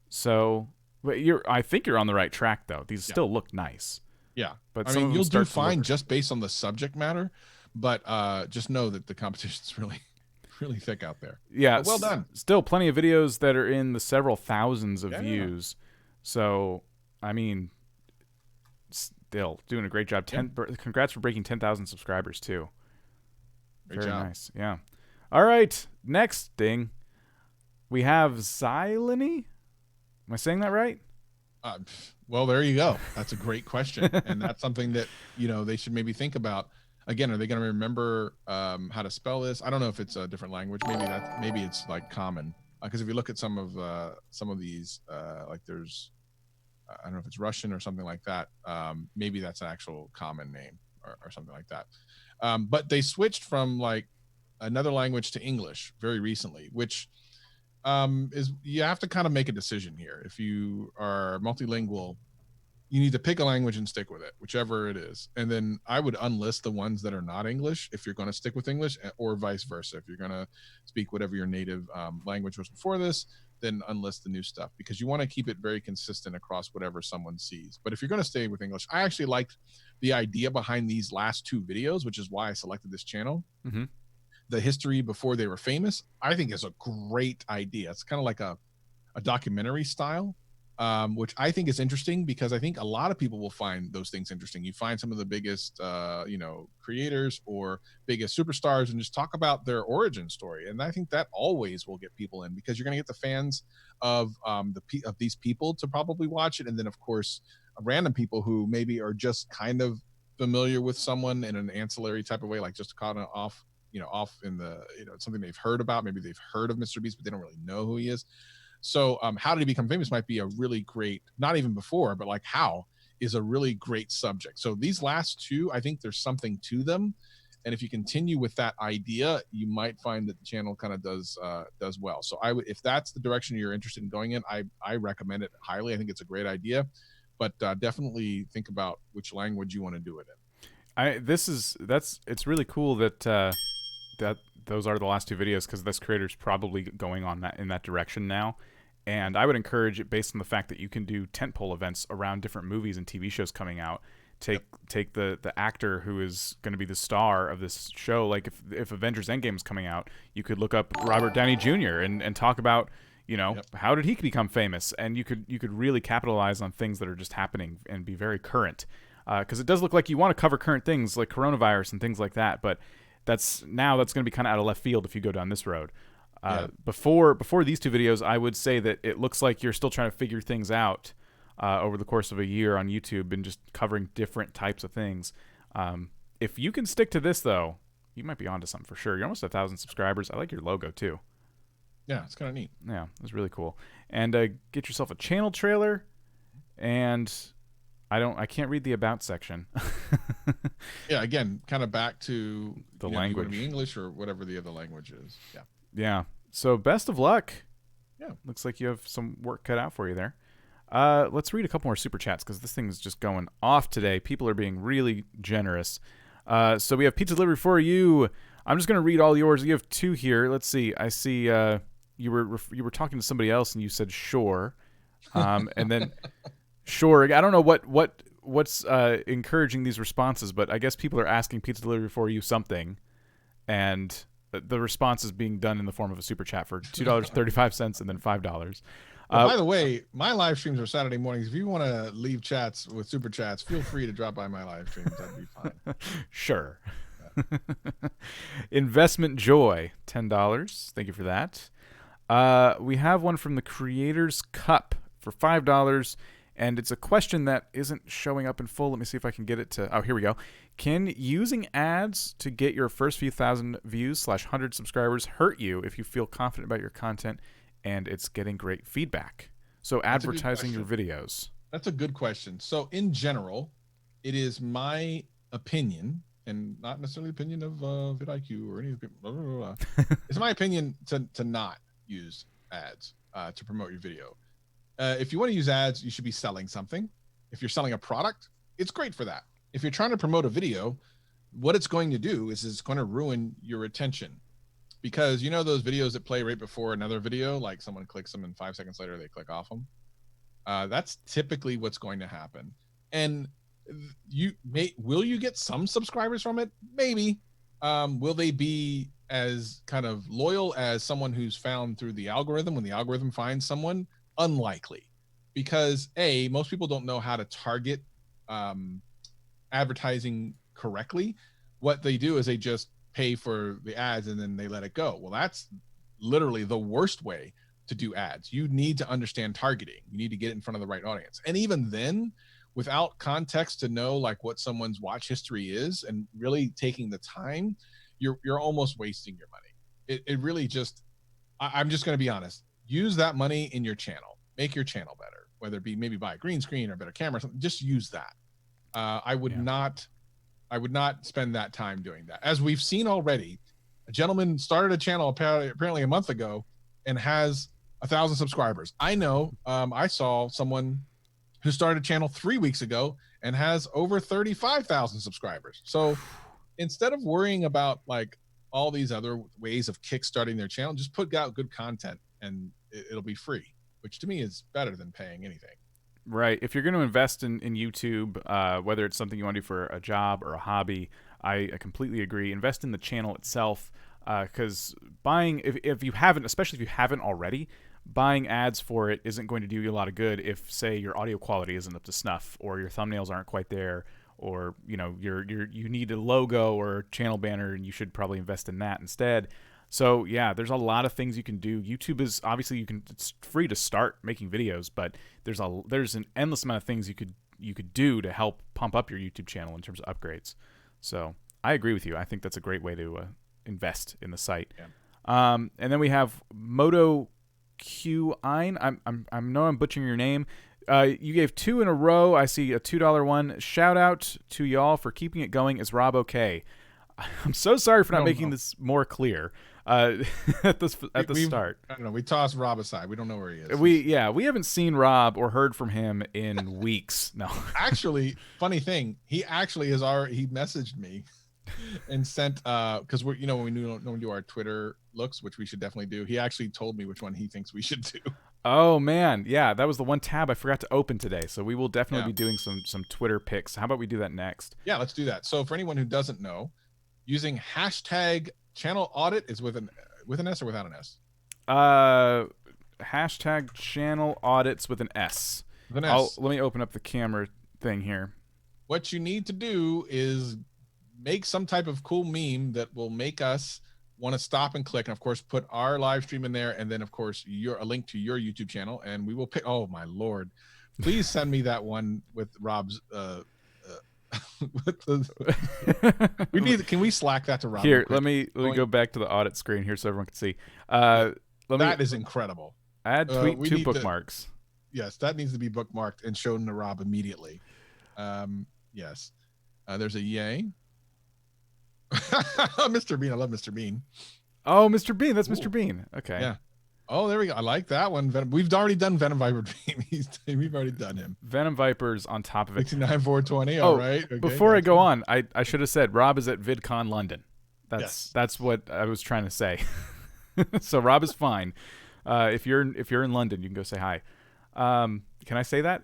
So, but I think you're on the right track though. These still look nice. Yeah, but I mean, you'll do fine just based on the subject matter, but just know that the competition's really thick out there. Yeah, but well done. Still plenty of videos that are in the several thousands of views. So, I mean, still doing a great job. Congrats for breaking 10,000 subscribers too. Great Very job. nice. Yeah. All right. Next thing, we have Xylini. Am I saying that right? Well, there you go. That's a great question, and that's something that they should maybe think about. Again, are they going to remember how to spell this? I don't know if it's a different language. Maybe it's like common, because if you look at some of these, like there's, I don't know if it's Russian or something like that. Maybe that's an actual common name or something like that. But they switched from like another language to English very recently, which is, you have to kind of make a decision here. If you are multilingual, you need to pick a language and stick with it, whichever it is. And then I would unlist the ones that are not English if you're going to stick with English, or vice versa. If you're going to speak whatever your native language was before this, then unlist the new stuff, because you want to keep it very consistent across whatever someone sees. But if you're going to stay with English, I actually liked the idea behind these last two videos, which is why I selected this channel. Mm-hmm. the history before they were famous, I think is a great idea. It's kind of like a documentary style, which I think is interesting because I think a lot of people will find those things interesting. You find some of the biggest, creators or biggest superstars and just talk about their origin story. And I think that always will get people in because you're going to get the fans of of these people to probably watch it. And then of course, random people who maybe are just kind of familiar with someone in an ancillary type of way, like just caught off in the, something they've heard about. Maybe they've heard of Mr. Beast, but they don't really know who he is. So how did he become famous might be a really great, not even before, but like how is a really great subject. So these last two, I think there's something to them. And if you continue with that idea, you might find that the channel kind of does well. So I would, if that's the direction you're interested in going in, I recommend it highly. I think it's a great idea, but definitely think about which language you want to do it in. It's really cool that that those are the last two videos because this creator's probably going on in that direction now. And I would encourage it based on the fact that you can do tentpole events around different movies and TV shows coming out. Take the actor who is going to be the star of this show. Like if Avengers Endgame is coming out, you could look up Robert Downey Jr. and talk about, how did he become famous? And you could really capitalize on things that are just happening and be very current. Because it does look like you want to cover current things like coronavirus and things like that, but that's going to be kind of out of left field if you go down this road. Before these two videos, I would say that it looks like you're still trying to figure things out over the course of a year on YouTube and just covering different types of things. If you can stick to this, though, you might be onto something for sure. You're almost 1,000 subscribers. I like your logo, too. Yeah, it's kind of neat. Yeah, it's really cool. And get yourself a channel trailer, and I can't read the about section. Yeah, again, kind of back to the language, English or whatever the other language is. Yeah. Yeah. So best of luck. Yeah. Looks like you have some work cut out for you there. Let's read a couple more super chats because this thing is just going off today. People are being really generous. So we have pizza delivery for you. I'm just going to read all yours. You have two here. Let's see. I see you were talking to somebody else and you said sure. And then sure. I don't know what's encouraging these responses, but I guess people are asking pizza delivery for you something, and the response is being done in the form of a super chat for $2.35 and then $5. By the way, my live streams are Saturday mornings. If you want to leave chats with super chats, feel free to drop by my live streams. That'd be fine. Sure. Yeah. Investment Joy, $10. Thank you for that. We have one from the Creators Cup for $5. And it's a question that isn't showing up in full. Let me see if I can get it to... Oh, here we go. Can using ads to get your first few thousand views / 100 subscribers hurt you if you feel confident about your content and it's getting great feedback? So advertising your videos. That's a good question. So in general, it is my opinion, and not necessarily the opinion of vidIQ or any of blah. It's my opinion to not use ads to promote your video. If you want to use ads, you should be selling something. If you're selling a product, it's great for that. If you're trying to promote a video, what it's going to do is it's going to ruin your attention, because those videos that play right before another video, like someone clicks them and 5 seconds later they click off them. That's typically what's going to happen. And will you get some subscribers from it? Maybe. Will they be as kind of loyal as someone who's found through the algorithm when the algorithm finds someone? Unlikely, because most people don't know how to target advertising correctly. What they do is they just pay for the ads and then they let it go. Well, that's literally the worst way to do ads. You need to understand targeting. You need to get it in front of the right audience. And even then, without context to know like what someone's watch history is and really taking the time, you're almost wasting your money. It really just, I'm just going to be honest. Use that money in your channel. Make your channel better, whether it be maybe buy a green screen or a better camera or something. Just use that. I would not spend that time doing that. As we've seen already, a gentleman started a channel apparently a month ago and has 1,000 subscribers. I know. I saw someone who started a channel 3 weeks ago and has over 35,000 subscribers. So instead of worrying about like all these other ways of kickstarting their channel, just put out good content and it'll be free, which to me is better than paying anything. Right. If you're going to invest in YouTube, whether it's something you want to do for a job or a hobby, I completely agree. Invest in the channel itself. because buying, if you haven't, especially if you haven't already, buying ads for it isn't going to do you a lot of good if, say, your audio quality isn't up to snuff, or your thumbnails aren't quite there, or you need a logo or a channel banner, and you should probably invest in that instead. So yeah, there's a lot of things you can do. YouTube is obviously it's free to start making videos, but there's an endless amount of things you could do to help pump up your YouTube channel in terms of upgrades. So I agree with you. I think that's a great way to invest in the site. Yeah. And then we have Moto Q-Ein. I know I'm butchering your name. You gave 2 in a row. I see a $2 one. Shout out to y'all for keeping it going. Is Rob okay? I'm so sorry for not making this more clear at the start. I don't know. We tossed Rob aside. We don't know where he is. We haven't seen Rob or heard from him in weeks. No. Actually, funny thing, he actually he messaged me and sent because we're when we do our Twitter looks, which we should definitely do. He actually told me which one he thinks we should do. Oh man, yeah, that was the one tab I forgot to open today. So we will definitely be doing some Twitter picks. How about we do that next? Yeah, let's do that. So for anyone who doesn't know, using hashtag channel audit is with an S or without an S? Hashtag channel audits with an S. With an S. Let me open up the camera thing here. What you need to do is make some type of cool meme that will make us want to stop and click, and of course put our live stream in there, and then of course a link to your YouTube channel, and we will pick. Oh my Lord, please send me that one with Rob's can we Slack that to Rob? Here, let me go back to the audit screen here so everyone can see. That is incredible. Add tweet to bookmarks. Yes, that needs to be bookmarked and shown to Rob immediately. Yes. There's a yay. Mr. Bean. I love Mr. Bean. Oh, Mr. Bean. That's Mr. Bean. Okay. Yeah. Oh, there we go. I like that one. We've already done Venom Viper. We've already done him. Venom Viper's on top of it. 69420. All right. Okay, before I go on, I should have said Rob is at VidCon London. That's what I was trying to say. So Rob is fine. If you're in London, you can go say hi. Can I say that?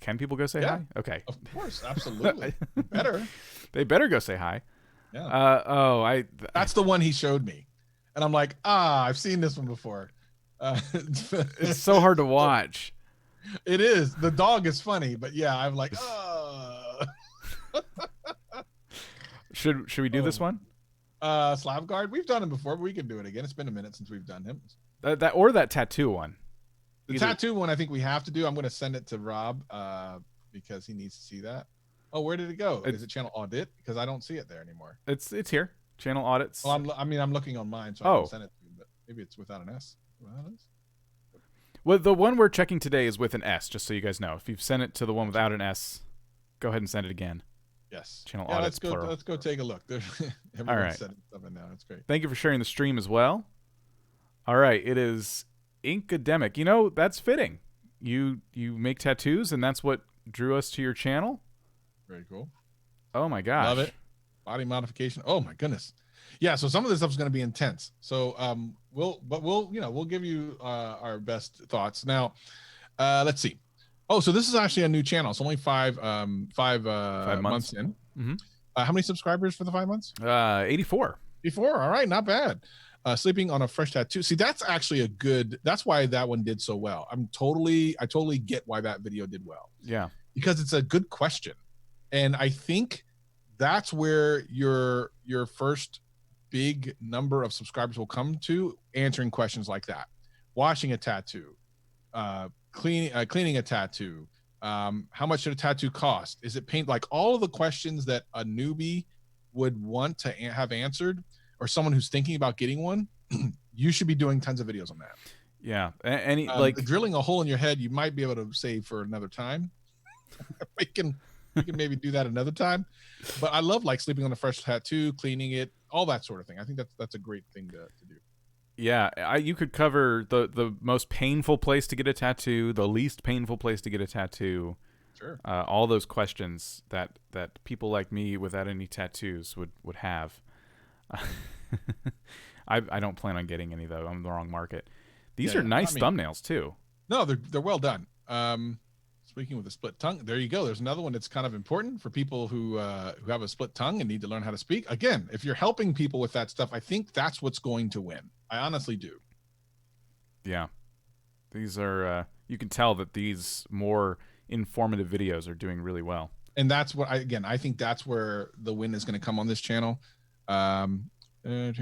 Can people go say hi? Okay. Of course, absolutely. Better. They better go say hi. Yeah. That's the one he showed me, and I'm like, I've seen this one before. It's so hard to watch. It is. The dog is funny, but yeah, I'm like, Should we do this one? Slavgard. We've done him before, but we can do it again. It's been a minute since we've done him. That tattoo one. The tattoo one, I think we have to do. I'm going to send it to Rob because he needs to see that. Oh, where did it go? Is it channel audit? Because I don't see it there anymore. It's here. Channel audits. Well, I'm looking on mine, so I can send it to you, but maybe it's without an S. Well, the one we're checking today is with an S, just so you guys know. If you've sent it to the one without an S, go ahead and send it again. Yes. Channel audits. Let's go take a look. All right. Sending something now. That's great. Thank you for sharing the stream as well. All right. It is Inkademic. That's fitting. You make tattoos, and that's what drew us to your channel. Very cool. Oh my gosh. Love it. Body modification. Oh my goodness. Yeah. So some of this stuff is going to be intense. So we'll give you our best thoughts now. Let's see. Oh, so this is actually a new channel. It's only five months in. Mm-hmm. How many subscribers for the 5 months? 84. 84. All right, not bad. Sleeping on a fresh tattoo. See, that's actually that's why that one did so well. I totally get why that video did well. Yeah. Because it's a good question. And I think that's where your first big number of subscribers will come to, answering questions like that. Washing a tattoo, cleaning a tattoo, how much should a tattoo cost? Is it paint? Like all of the questions that a newbie would want to have answered, or someone who's thinking about getting one, you should be doing tons of videos on that. Yeah. Drilling a hole in your head, you might be able to save for another time. we can maybe do that another time. But I love sleeping on a fresh tattoo, cleaning it, all that sort of thing. I think that's a great thing to do. Yeah, you could cover the most painful place to get a tattoo, the least painful place to get a tattoo. Sure. All those questions that people like me without any tattoos would have. I don't plan on getting any though. I'm in the wrong market. These are nice thumbnails too. No, they're well done. speaking with a split tongue. There you go. There's another one that's kind of important for people who have a split tongue and need to learn how to speak. Again, if you're helping people with that stuff, I think that's what's going to win. I honestly do. Yeah. These are, you can tell that these more informative videos are doing really well. And that's what I think that's where the win is going to come on this channel. Yeah, I'm your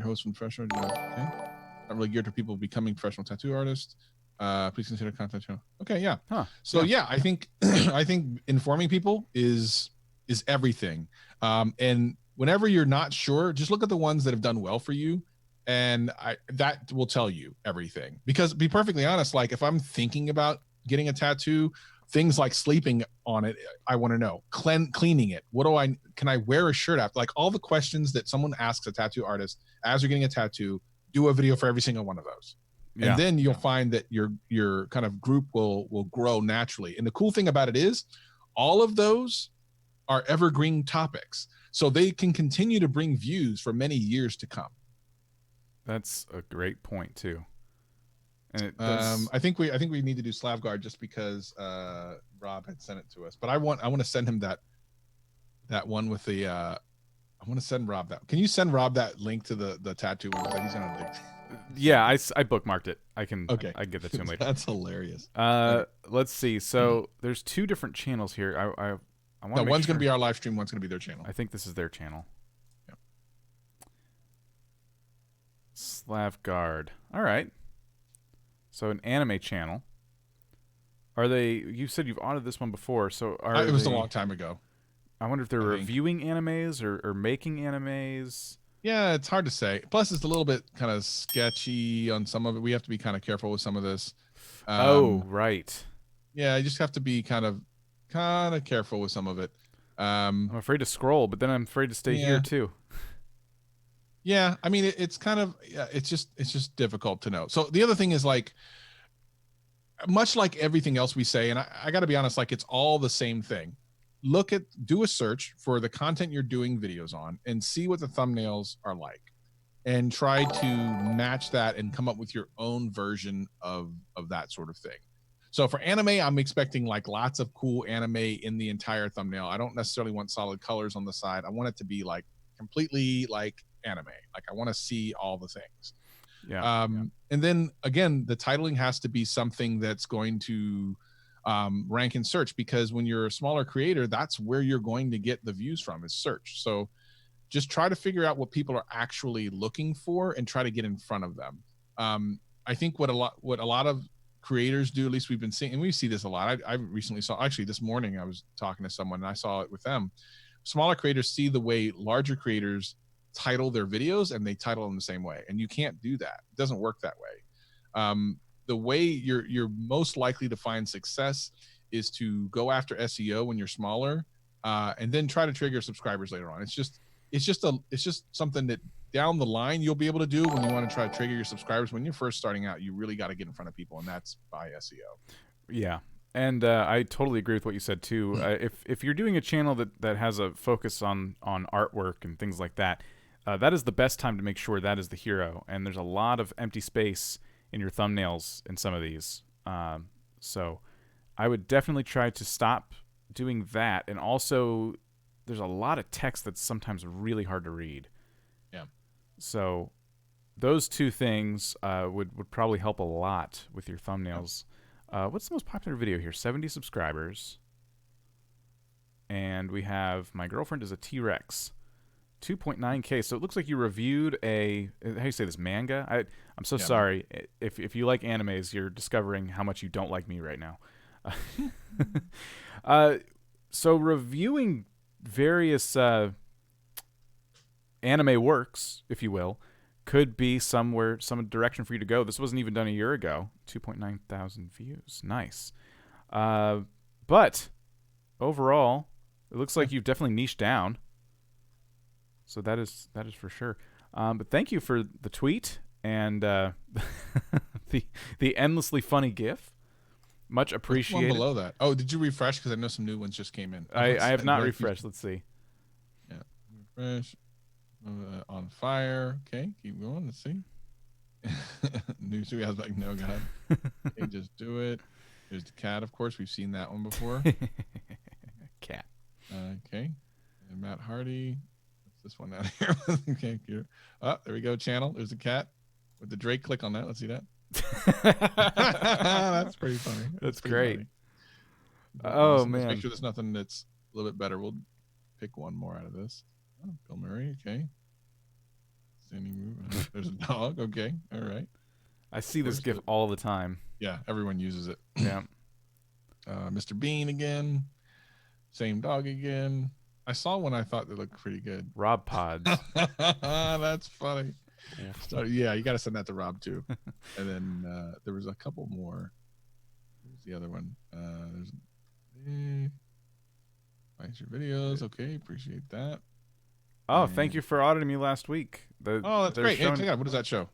host from Professional. Okay. Not really geared to people becoming professional tattoo artists. Please consider content channel. Okay, yeah. Huh. So yeah, I think I think informing people is everything. And whenever you're not sure, just look at the ones that have done well for you, and that will tell you everything. Because, be perfectly honest, like if I'm thinking about getting a tattoo, things like sleeping on it, I want to know. Cleaning it. Can I wear a shirt after? Like all the questions that someone asks a tattoo artist as you're getting a tattoo, do a video for every single one of those. Yeah. And then you'll find that your kind of group will grow naturally. And the cool thing about it is all of those are evergreen topics. So they can continue to bring views for many years to come. That's a great point too. And it does... I think we need to do Slavguard just because Rob had sent it to us. But I want to send him that one with the I want to send Rob that. Can you send Rob that link to the tattoo one? He's gonna dig. Yeah, I bookmarked it. I can get that to him later. That's hilarious. Let's see. So there's two different channels here. I want to. No, one's gonna be our live stream. One's gonna be their channel. I think this is their channel. Yep. Slavguard. All right. So an anime channel. Are they? You said you've audited this one before. So are it was a long time ago. I wonder if they're reviewing animes or making animes. Yeah, it's hard to say. Plus, it's a little bit kind of sketchy on some of it. We have to be kind of careful with some of this. Oh, right. Yeah, you just have to be kind of careful with some of it. I'm afraid to scroll, but then I'm afraid to stay here too. Yeah, I mean, it's kind of, it's just difficult to know. So the other thing is, like, much like everything else we say, and I got to be honest, like, it's all the same thing. Do a search for the content you're doing videos on and see what the thumbnails are like, and try to match that and come up with your own version of that sort of thing. So for anime, I'm expecting like lots of cool anime in the entire thumbnail. I don't necessarily want solid colors on the side. I want it to be like completely like anime. Like I want to see all the things. Yeah. And then again, the titling has to be something that's going to rank in search, because when you're a smaller creator, that's where you're going to get the views from, is search. So just try to figure out what people are actually looking for and try to get in front of them. I think what a lot of creators do, at least we've been seeing, and we see this a lot. I recently saw, actually this morning I was talking to someone and I saw it with them. Smaller creators see the way larger creators title their videos, and they title them the same way, and you can't do that. It doesn't work that way. The way you're most likely to find success is to go after SEO when you're smaller, and then try to trigger subscribers later on. It's just something that down the line you'll be able to do when you want to try to trigger your subscribers. When you're first starting out, you really got to get in front of people, and that's by SEO. Yeah. And I totally agree with what you said too. If you're doing a channel that has a focus on artwork and things like that, that is the best time to make sure that is the hero. And there's a lot of empty space in your thumbnails in some of these. So I would definitely try to stop doing that. And also, there's a lot of text that's sometimes really hard to read. Yeah. So those two things would probably help a lot with your thumbnails. What's the most popular video here? 70 subscribers. And we have My Girlfriend is a T-Rex. 2.9K. So it looks like you reviewed a, how do you say this, manga? I'm so sorry. If you like animes, you're discovering how much you don't like me right now. So reviewing various anime works, if you will, could be some direction for you to go. This wasn't even done a year ago. 2.9 thousand views. Nice. But overall, it looks like you've definitely niched down. So that is for sure. But thank you for the tweet and the endlessly funny GIF. Much appreciated. One below that. Oh, did you refresh? Because I know some new ones just came in. I have not refreshed. Let's see. Yeah, refresh. On fire. Okay, keep going. Let's see. New studio has like no god. Okay, just do it. There's the cat, of course. We've seen that one before. Cat. Okay. And Matt Hardy. What's this one out here? Okay. Here. Oh, there we go. Channel. There's the cat with the Drake. Click on that. Let's see that. That's pretty funny. That's pretty great. Funny. Oh, Let's man. make sure there's nothing that's a little bit better. We'll pick one more out of this. Oh, Bill Murray. Okay. Standing move. There's a dog. Okay. All right. I see this GIF all the time. Yeah. Everyone uses it. Yeah. Mr. Bean again. Same dog again. I saw one I thought that looked pretty good. Rob Pods. That's funny. So, yeah, you got to send that to Rob too. And then there was a couple more. Where's the other one? There's likes your videos. Okay, appreciate that. Oh, thank you for auditing me last week. That's great. Hey, check it out. What does that show?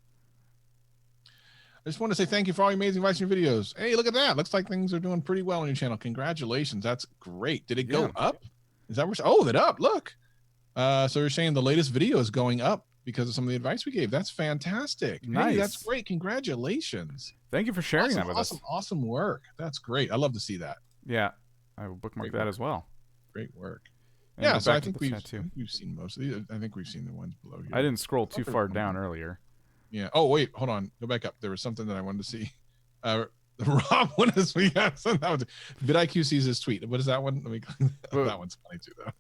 I just want to say thank you for all your amazing advice in your videos. Hey, look at that. Looks like things are doing pretty well on your channel. Congratulations. That's great. Did it go up? Is that where? Oh, that up. Look. So you're saying the latest video is going up because of some of the advice we gave. That's fantastic. Nice. Hey, that's great. Congratulations. Thank you for sharing that with us. Awesome work. That's great. I love to see that. Yeah. I will bookmark that as well. Great work. And yeah, so I think we've seen most of these. I think we've seen the ones below here. I didn't scroll too far down earlier. Yeah. Oh, wait, hold on. Go back up. There was something that I wanted to see. The Rob one is we got some. That was vidIQ sees his tweet. What is that one? Let me. That one's funny too, though.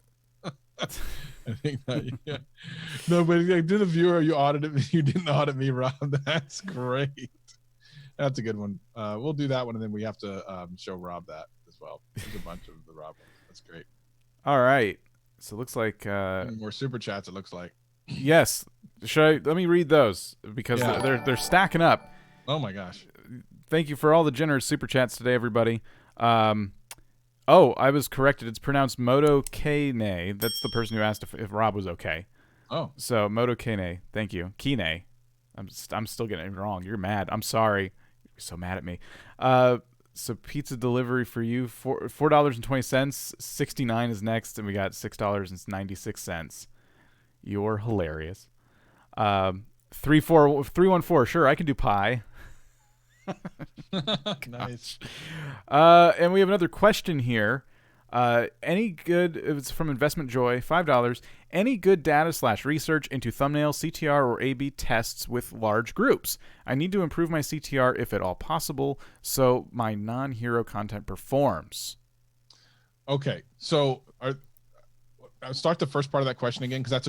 I think that. Yeah. No, but like, did a viewer you audited me? You didn't audit me, Rob. That's great. That's a good one. We'll do that one, and then we have to show Rob that as well. There's a bunch of the Rob ones. That's great. All right. So it looks like more super chats. It looks like. Yes. Let me read those because they're stacking up. Oh my gosh. Thank you for all the generous super chats today, everybody. Oh, I was corrected. It's pronounced Moto Kane. That's the person who asked if Rob was okay. Oh. So Moto Kane. Thank you. Kine. I'm still getting it wrong. You're mad. I'm sorry. You're so mad at me. So pizza delivery for you, $4.20. 69 is next, and we got $6.96. You're hilarious. 314. Sure, I can do pie. Nice. And we have another question here. Any good? It's from Investment Joy. $5. Any good data / research into thumbnail, CTR, or A/B tests with large groups? I need to improve my CTR if at all possible, so my non-hero content performs. Okay, so I'll start the first part of that question again, because that's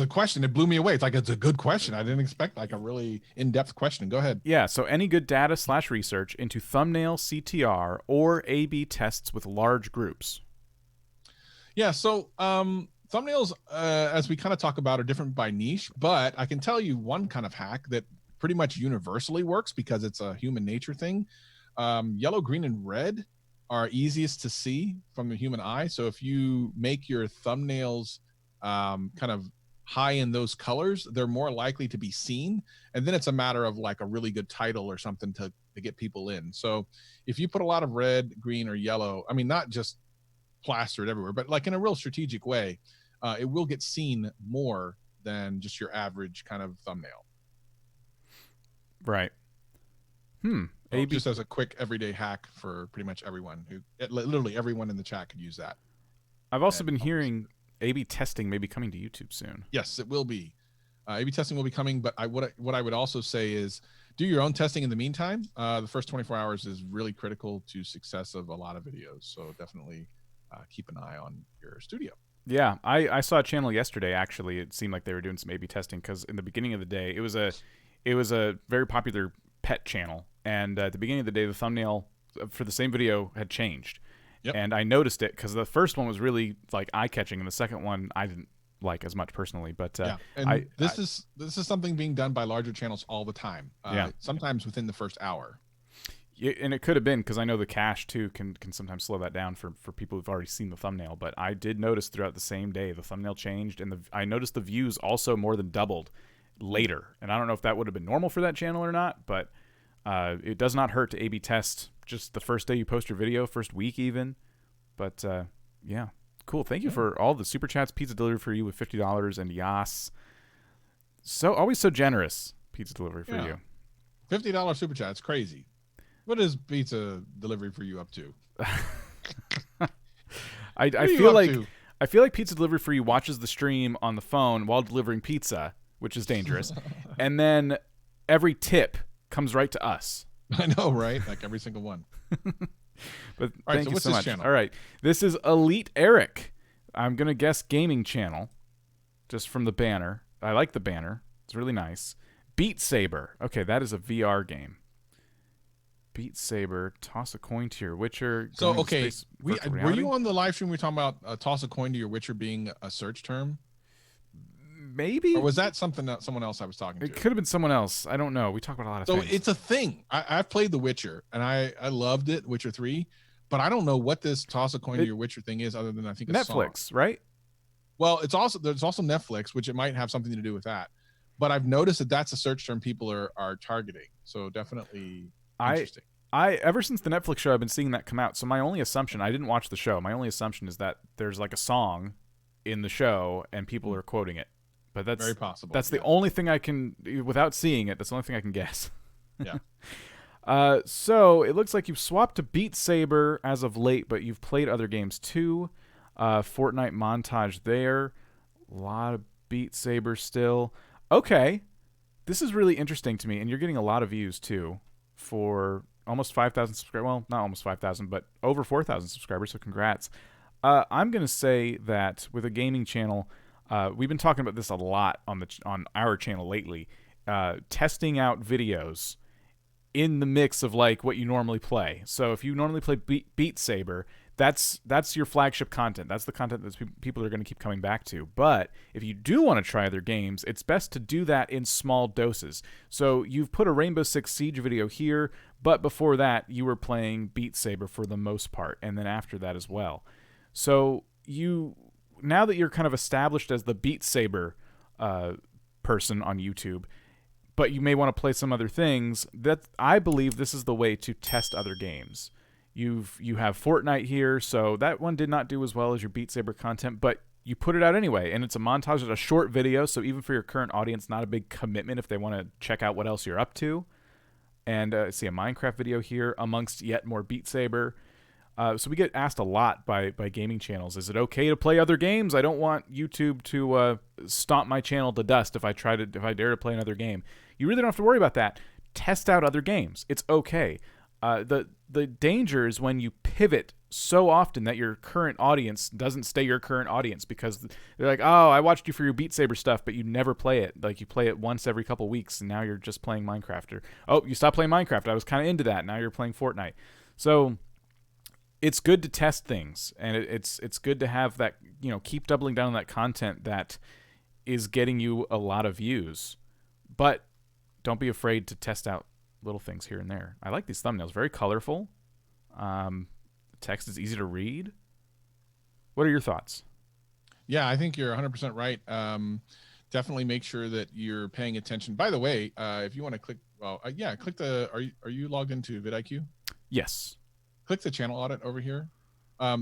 a question. It blew me away. It's a good question. I didn't expect like a really in-depth question. Go ahead. Yeah. So any good data / research into thumbnail, CTR, or A/B tests with large groups? Yeah. So thumbnails, as we kind of talk about, are different by niche, but I can tell you one kind of hack that pretty much universally works because it's a human nature thing. Yellow, green, and red are easiest to see from the human eye. So if you make your thumbnails kind of high in those colors, they're more likely to be seen. And then it's a matter of like a really good title or something to get people in. So if you put a lot of red, green, or yellow, I mean, not just plastered everywhere, but like in a real strategic way, it will get seen more than just your average kind of thumbnail. Right. Just as a quick everyday hack for pretty much everyone literally everyone in the chat could use that. I've also been hearing A/B testing may be coming to YouTube soon. Yes, it will be. A/B testing will be coming, but what I would also say is do your own testing in the meantime. The first 24 hours is really critical to success of a lot of videos. So definitely keep an eye on your studio. Yeah, I saw a channel yesterday. Actually, it seemed like they were doing some A/B testing because in the beginning of the day, it was a very popular pet channel, and at the beginning of the day, the thumbnail for the same video had changed. Yep. And I noticed it because the first one was really like eye-catching, and the second one I didn't like as much personally. But this is something being done by larger channels all the time. Sometimes within the first hour. Yeah, and it could have been because I know the cache too can sometimes slow that down for people who've already seen the thumbnail. But I did notice throughout the same day the thumbnail changed, and I noticed the views also more than doubled later. And I don't know if that would have been normal for that channel or not, but it does not hurt to A/B test just the first day you post your video, first week even. But yeah, cool. Thank you for all the super chats. Pizza delivery for you with $50 and Yas. So always so generous. Pizza delivery for you. $50 super chat. It's crazy. What is pizza delivery for you up to? I feel like pizza delivery for you watches the stream on the phone while delivering pizza, which is dangerous, and then every tip comes right to us. I know, right? Like every single one. But All right, thank so you what's so this much. channel? All right, this is Elite Eric. I'm gonna guess gaming channel, just from the banner. I like the banner. It's really nice. Beat Saber. Okay, that is a VR game. Beat Saber. Toss a coin to your Witcher. So going to okay, space, were virtual you reality? on the live stream? We were talking about toss a coin to your Witcher being a search term, Maybe. or was that something that someone else I was talking It to? could have been someone else. I don't know. We talk about a lot of So things. it's a thing. I've played The Witcher and I loved it, Witcher 3, but I don't know what this toss a coin to your Witcher thing is, other than I think a song. Netflix, right? Well, there's also Netflix, which it might have something to do with that. But I've noticed that that's a search term people are targeting. So definitely interesting. Ever since the Netflix show, I've been seeing that come out. So my only assumption, I didn't watch the show. My only assumption is that there's like a song in the show and people are quoting it. But that's very possible. That's the only thing I can, without seeing it. That's the only thing I can guess. Yeah. So it looks like you've swapped to Beat Saber as of late, but you've played other games too. Fortnite montage there. A lot of Beat Saber still. Okay, this is really interesting to me, and you're getting a lot of views too for almost 5,000 subscribers. Well, not almost 5,000, but over 4,000 subscribers. So congrats. I'm gonna say that with a gaming channel, we've been talking about this a lot on our channel lately. Testing out videos in the mix of like what you normally play. So if you normally play Beat Saber, that's your flagship content. That's the content that people are going to keep coming back to. But if you do want to try other games, it's best to do that in small doses. So you've put a Rainbow Six Siege video here, but before that you were playing Beat Saber for the most part, and then after that as well. So now that you're kind of established as the Beat Saber person on YouTube, but you may want to play some other things, that I believe this is the way to test other games. You have Fortnite here, so that one did not do as well as your Beat Saber content, but you put it out anyway, and it's a montage. It's a short video, so even for your current audience, not a big commitment if they want to check out what else you're up to. And see a Minecraft video here amongst yet more Beat Saber. So we get asked a lot by gaming channels, is it okay to play other games? I don't want YouTube to stomp my channel to dust if I dare to play another game. You really don't have to worry about that. Test out other games. It's okay. The danger is when you pivot so often that your current audience doesn't stay your current audience, because they're like, oh, I watched you for your Beat Saber stuff, but you never play it. Like, you play it once every couple weeks, and now you're just playing Minecraft. Or, oh, you stopped playing Minecraft. I was kind of into that. Now you're playing Fortnite. So it's good to test things, and it's good to have that, keep doubling down on that content that is getting you a lot of views. But don't be afraid to test out little things here and there. I like these thumbnails. Very colorful. The text is easy to read. What are your thoughts? Yeah, I think you're 100% right. Definitely make sure that you're paying attention. By the way, if you want to click, click the, are you logged into vidIQ? Yes. Click the channel audit over here.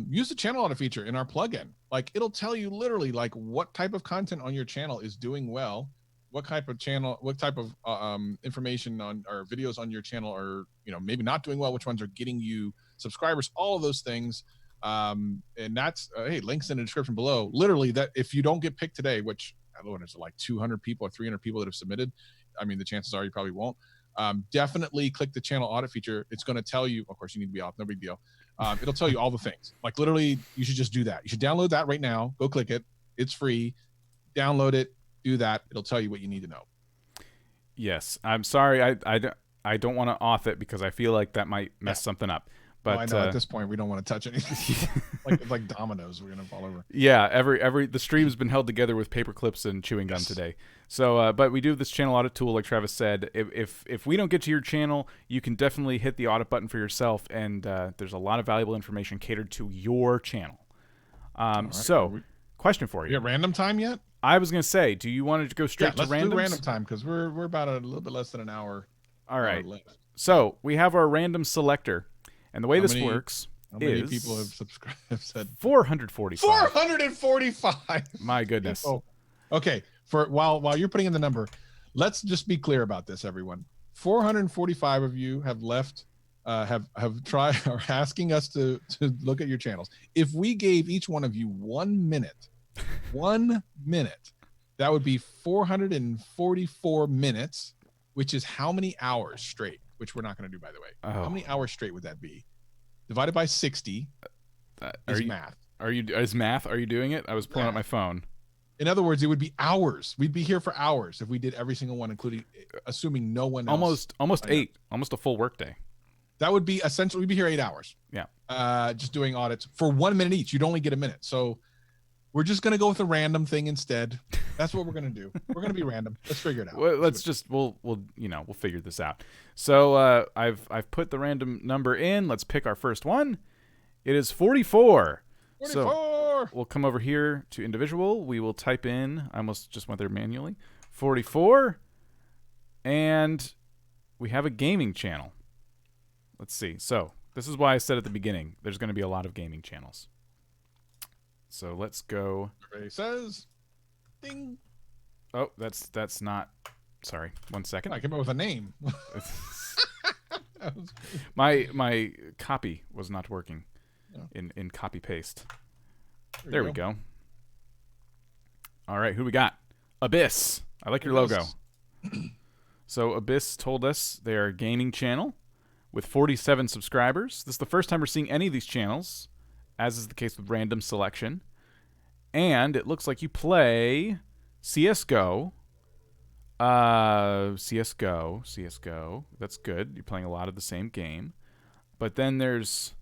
Use the channel audit feature in our plugin. Like, it'll tell you literally like what type of content on your channel is doing well, what type of information on or videos on your channel are, maybe not doing well, which ones are getting you subscribers, all of those things. And that's, hey, links in the description below. Literally, that if you don't get picked today, which I don't know, there's like 200 people or 300 people that have submitted. I mean, the chances are you probably won't. Definitely click the channel audit feature. It's going to tell you, of course, you need to be off, no big deal. It'll tell you all the things. Like, literally, you should just do that. You should download that right now. Go click it. It's free. Download it. Do that. It'll tell you what you need to know. Yes. I'm sorry. I don't want to auth it because I feel like that might mess something up. But I know at this point we don't want to touch anything. like dominoes, we're gonna fall over. Yeah, the stream's been held together with paper clips and chewing gum today. So, but we do this channel audit tool, like Travis said. If we don't get to your channel, you can definitely hit the audit button for yourself, and there's a lot of valuable information catered to your channel. Right. So, question for you. You got random time yet? I was gonna say, do you want to go straight to randoms? Let's do random time because we're about a little bit less than an hour. All right. So we have our random selector. And the way this works how many is people have subscribed? Have said 445. 445. My goodness. Oh, okay. For while you're putting in the number, let's just be clear about this, everyone. 445 of you have left have tried are asking us to look at your channels. If we gave each one of you 1 minute, 1 minute, that would be 444 minutes, which is how many hours straight? Which we're not going to do, by the way. Oh. How many hours straight would that be? Divided by 60 is math. Is math? Are you doing it? I was pulling up my phone. In other words, it would be hours. We'd be here for hours if we did every single one, including assuming no one else. Almost 8, almost a full workday. That would be essentially, we'd be here 8 hours. Yeah. Just doing audits for 1 minute each. You'd only get a minute. So we're just going to go with a random thing instead. That's what we're going to do. We're going to be random. Let's figure it out. Well, we'll figure this out. So I've put the random number in. Let's pick our first one. It is 44. 44. So we'll come over here to individual. We will type in, I almost just went there manually, 44. And we have a gaming channel. Let's see. So this is why I said at the beginning, there's going to be a lot of gaming channels. So let's go. Everybody says, ding. Oh, that's not. Sorry, 1 second. I came up with a name. my copy was not working. Yeah. In copy paste. There we go. All right, who we got? Abyss. I like your logo. So Abyss told us they're a gaming channel with 47 subscribers. This is the first time we're seeing any of these channels, as is the case with random selection. And it looks like you play CSGO. CSGO. That's good. You're playing a lot of the same game. But then there's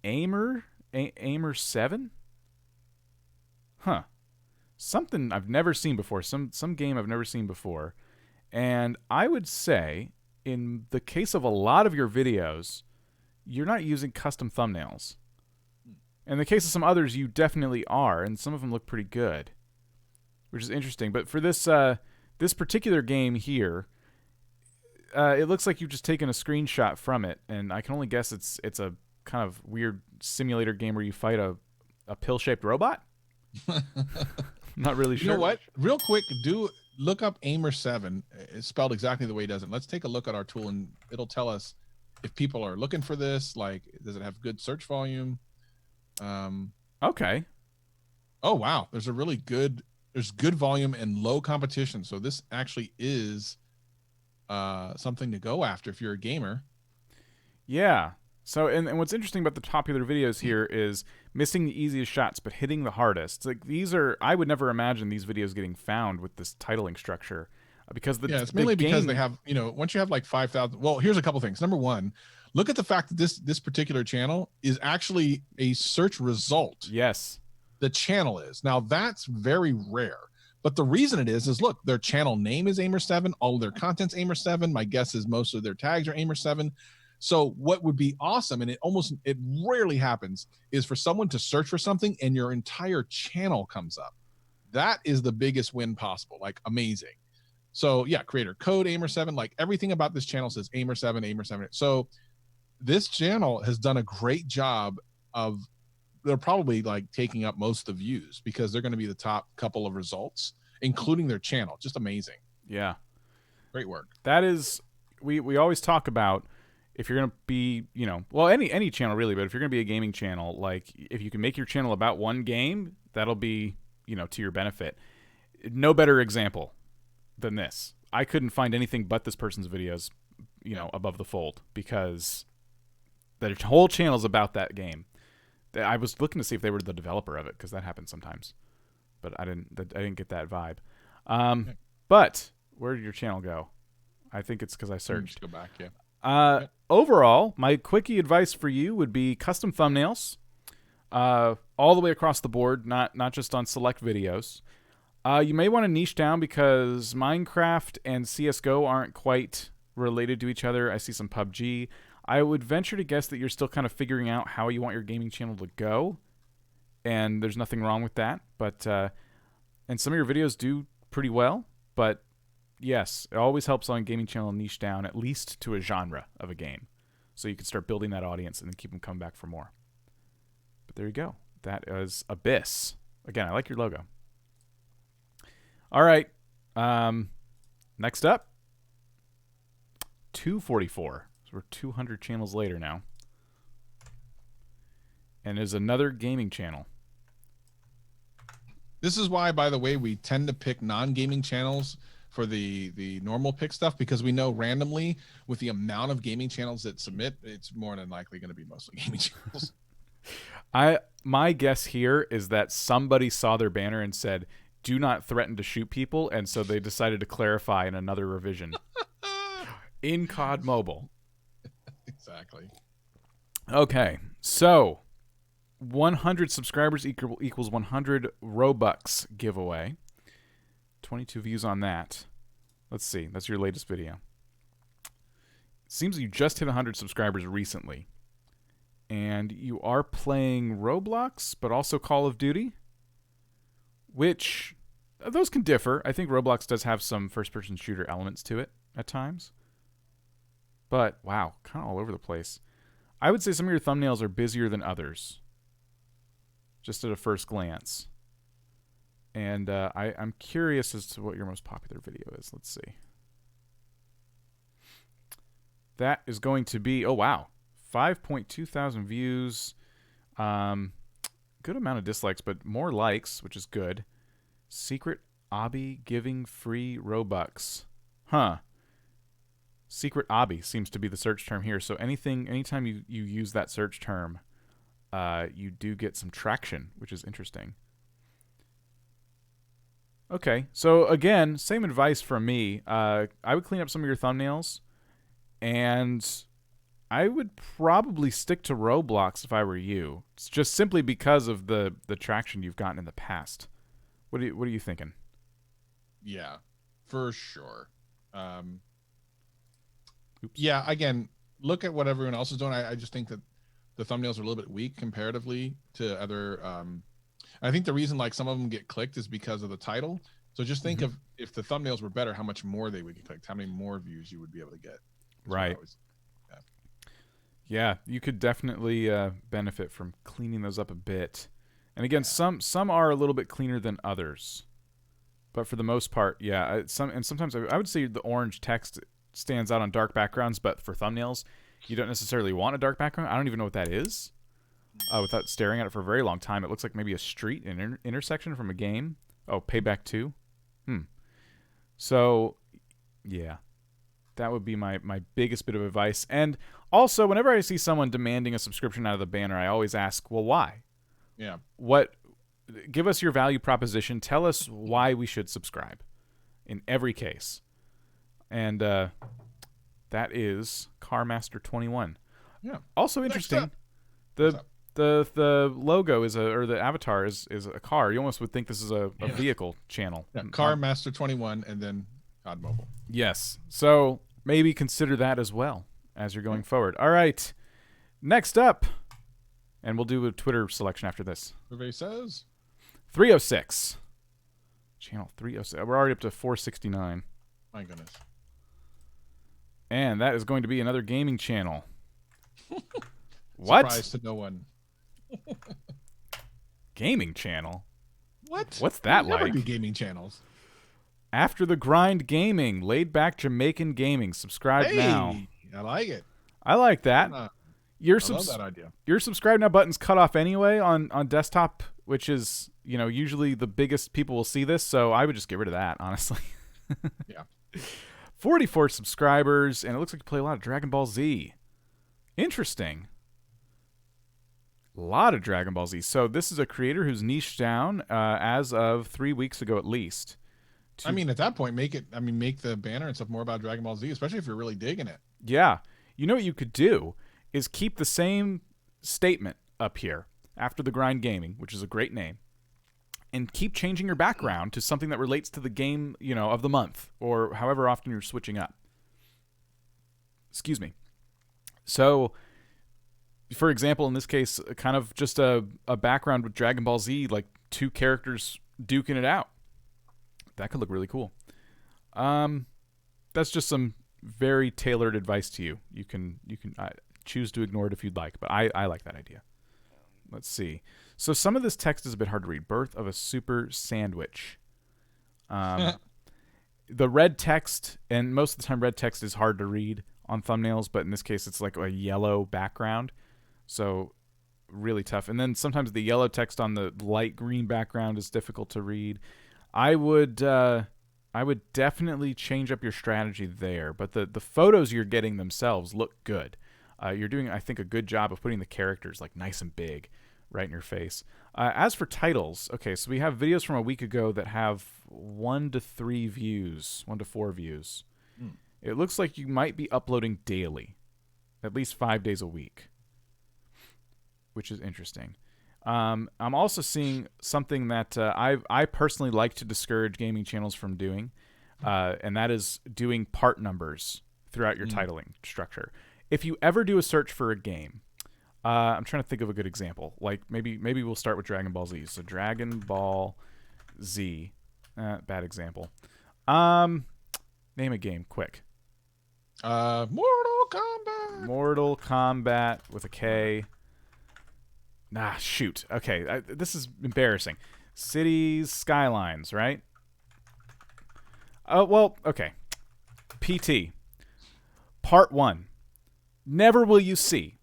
Aimer 7? Huh. Something I've never seen before. Some game I've never seen before. And I would say, in the case of a lot of your videos, you're not using custom thumbnails. In the case of some others, you definitely are, and some of them look pretty good, which is interesting. But for this this particular game here, it looks like you've just taken a screenshot from it, and I can only guess it's a kind of weird simulator game where you fight a pill-shaped robot. Not really sure. You know what? Real quick, look up Aimer 7. It's spelled exactly the way he does it. Let's take a look at our tool, and it'll tell us if people are looking for this. Like, does it have good search volume? Okay. Oh wow, there's good volume and low competition. So this actually is something to go after if you're a gamer. Yeah. So, and what's interesting about the popular videos here is missing the easiest shots, but hitting the hardest. Like I would never imagine these videos getting found with this titling structure, because it's mainly because they have, once you have like 5,000. Well, here's a couple things. Number one, look at the fact that this particular channel is actually a search result. Yes, the channel is. Now that's very rare. But the reason it is look, their channel name is Aimer 7. All of their content's Aimer 7. My guess is most of their tags are Aimer 7. So what would be awesome, and it rarely happens, is for someone to search for something and your entire channel comes up. That is the biggest win possible. Like, amazing. So yeah, creator code Aimer 7. Like, everything about this channel says Aimer 7, Aimer 7. So this channel has done a great job of, they're probably like taking up most of the views because they're going to be the top couple of results, including their channel. Just amazing. Yeah. Great work. That is, we always talk about, if you're going to be, well, any channel really, but if you're going to be a gaming channel, like, if you can make your channel about one game, that'll be, to your benefit. No better example than this. I couldn't find anything but this person's videos, above the fold, because the whole channel's about that game. I was looking to see if they were the developer of it, because that happens sometimes, but I didn't get that vibe. But where did your channel go? I think it's because I searched. Go back, yeah. Overall, my quickie advice for you would be custom thumbnails, all the way across the board, not just on select videos. You may want to niche down because Minecraft and CSGO aren't quite related to each other. I see some PUBG. I would venture to guess that you're still kind of figuring out how you want your gaming channel to go, and there's nothing wrong with that. But and some of your videos do pretty well, but yes, it always helps on a gaming channel niche down at least to a genre of a game, so you can start building that audience and then keep them coming back for more. But there you go. That is Abyss. Again, I like your logo. All right. Next up, 244. So we're 200 channels later now. And there's another gaming channel. This is why, by the way, we tend to pick non-gaming channels for the normal pick stuff, because we know randomly with the amount of gaming channels that submit, it's more than likely going to be mostly gaming channels. My guess here is that somebody saw their banner and said, "Do not threaten to shoot people," and so they decided to clarify in another revision. In COD Mobile. Exactly. Okay, so 100 subscribers equals 100 Robux giveaway. 22 views on that. Let's see. That's your latest video. It seems you just hit 100 subscribers recently. And you are playing Roblox, but also Call of Duty, which those can differ. I think Roblox does have some first-person shooter elements to it at times. But, wow, kind of all over the place. I would say some of your thumbnails are busier than others, just at a first glance. And I'm curious as to what your most popular video is. Let's see. That is going to be, oh, wow. 5.2 thousand views, good amount of dislikes, but more likes, which is good. Secret obby giving free Robux. Huh. Secret obby seems to be the search term here. So anytime you use that search term, you do get some traction, which is interesting. Okay, so again, same advice from me. I would clean up some of your thumbnails, and I would probably stick to Roblox if I were you. It's just simply because of the traction you've gotten in the past. What are you thinking? Yeah, for sure. Yeah, again, look at what everyone else is doing. I just think that the thumbnails are a little bit weak comparatively to other. I think the reason like some of them get clicked is because of the title. So just think of if the thumbnails were better, how much more they would get clicked, how many more views you would be able to get. That's right. Yeah, you could definitely benefit from cleaning those up a bit. And again, some are a little bit cleaner than others, but for the most part, yeah. Sometimes I would say the orange text stands out on dark backgrounds, but for thumbnails, you don't necessarily want a dark background. I don't even know what that is. Without staring at it for a very long time, it looks like maybe a street, an intersection from a game. Oh, Payback 2. So, yeah. That would be my biggest bit of advice. And also, whenever I see someone demanding a subscription out of the banner, I always ask, well, why? Yeah. Give us your value proposition. Tell us why we should subscribe in every case. And that is CarMaster21. Yeah. Also interesting, the logo or the avatar is a car. You almost would think this is a vehicle channel. Yeah, CarMaster21 and then COD Mobile. Yes. So maybe consider that as well as you're going forward. All right. Next up, and we'll do a Twitter selection after this. Survey says 306. Channel 306. We're already up to 469. My goodness. And that is going to be another gaming channel. What? Surprise to no one. Gaming channel? What? What's that Never like? do gaming channels. After the Grind Gaming, laid back Jamaican gaming. Subscribe now. I like it. I like that. I Your love that idea. Your subscribe now button's cut off anyway on desktop, which is, usually the biggest people will see this, so I would just get rid of that, honestly. Yeah. 44 subscribers, and it looks like you play a lot of Dragon Ball Z. Interesting. A lot of Dragon Ball Z. So this is a creator who's niched down as of 3 weeks ago at least. I mean, at that point, make the banner and stuff more about Dragon Ball Z, especially if you're really digging it. Yeah. You know what you could do is keep the same statement up here after the Grind Gaming, which is a great name, and keep changing your background to something that relates to the game, of the month or however often you're switching up. Excuse me. So, for example, in this case, kind of just a background with Dragon Ball Z, like two characters duking it out. That could look really cool. That's just some very tailored advice to you. You can choose to ignore it if you'd like, but I like that idea. Let's see. So some of this text is a bit hard to read. Birth of a super sandwich. The red text, and most of the time red text is hard to read on thumbnails, but in this case it's like a yellow background, so really tough. And then sometimes the yellow text on the light green background is difficult to read. I would definitely change up your strategy there, but the photos you're getting themselves look good. You're doing, I think, a good job of putting the characters like nice and big right in your face. As for titles, okay, so we have videos from a week ago that have 1 to 3 views, 1 to 4 views. It looks like you might be uploading daily, at least 5 days a week, which is interesting. I'm also seeing something that I personally like to discourage gaming channels from doing, and that is doing part numbers throughout your titling structure. If you ever do a search for a game, I'm trying to think of a good example. Like maybe we'll start with Dragon Ball Z. So Dragon Ball Z, bad example. Name a game, quick. Mortal Kombat. Mortal Kombat with a K. Nah, shoot. Okay, this is embarrassing. Cities, Skylines, right? Oh, well, okay. PT. Part 1. Never will you see.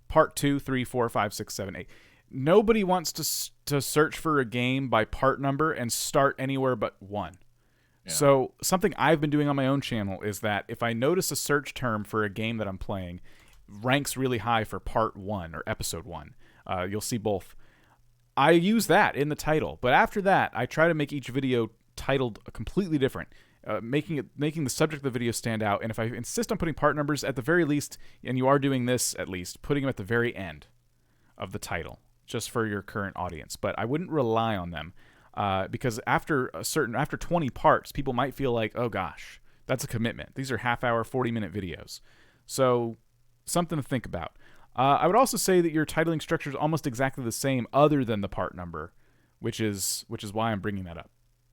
Part 2, 3, 4, 5, 6, 7, 8. Nobody wants to search for a game by part number and start anywhere but 1. Yeah. So something I've been doing on my own channel is that if I notice a search term for a game that I'm playing ranks really high for part 1 or episode 1, you'll see both. I use that in the title, but after that, I try to make each video titled completely different, making the subject of the video stand out. And if I insist on putting part numbers, at the very least, and you are doing this at least, putting them at the very end of the title, just for your current audience. But I wouldn't rely on them because after 20 parts, people might feel like, oh gosh, that's a commitment. These are half-hour, 40-minute videos, so something to think about. I would also say that your titling structure is almost exactly the same, other than the part number, which is why I'm bringing that up,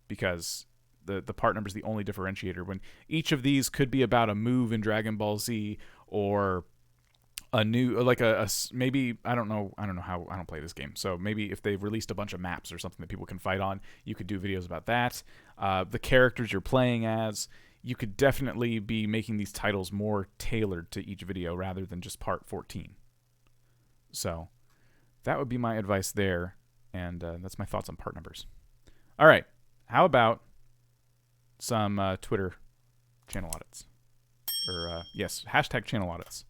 because the part number is the only differentiator. When each of these could be about a move in Dragon Ball Z, or a new, like maybe I don't know how, I don't play this game, so maybe if they've released a bunch of maps or something that people can fight on, you could do videos about that. The characters you're playing as. You could definitely be making these titles more tailored to each video rather than just part 14. So that would be my advice there, and that's my thoughts on part numbers. All right, how about some Twitter channel audits? Or yes, hashtag channel audits.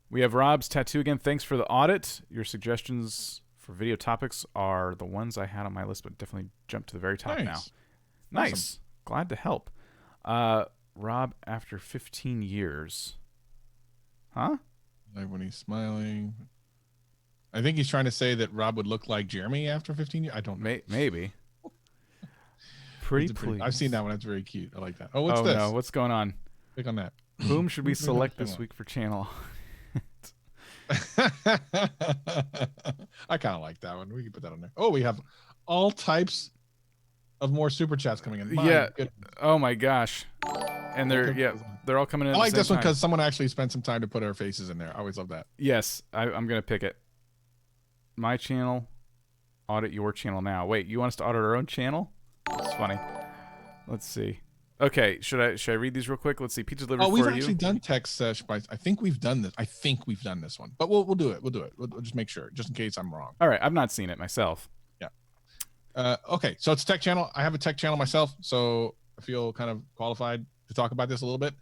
We have Rob's tattoo again. Thanks for the audit. Your suggestions for video topics are the ones I had on my list, but definitely jumped to the very top now. Nice. Awesome. Glad to help. Rob, after 15 years. Huh? Like when he's smiling. I think he's trying to say that Rob would look like Jeremy after 15 years. I don't know. Maybe. Pretty please. I've seen that one. That's very cute. I like that. Oh, what's this? No. What's going on? Click on that. Whom should we select this week for channel? I kind of like that one. We can put that on there. Oh, we have all types of more super chats coming in. Yeah. Oh my gosh. And they're all coming in. I like this one because someone actually spent some time to put our faces in there. I always love that. Yes, I'm gonna pick it. My channel, audit your channel now. Wait, you want us to audit our own channel? That's funny. Let's see. Okay, should I read these real quick? Let's see. Pizza delivery for you. Oh, we've actually done text sesh by. I think we've done this. I think we've done this one, but we'll do it. We'll do it. We'll just make sure, just in case I'm wrong. All right, I've not seen it myself. Yeah. Okay, so it's a tech channel. I have a tech channel myself, so I feel kind of qualified to talk about this a little bit.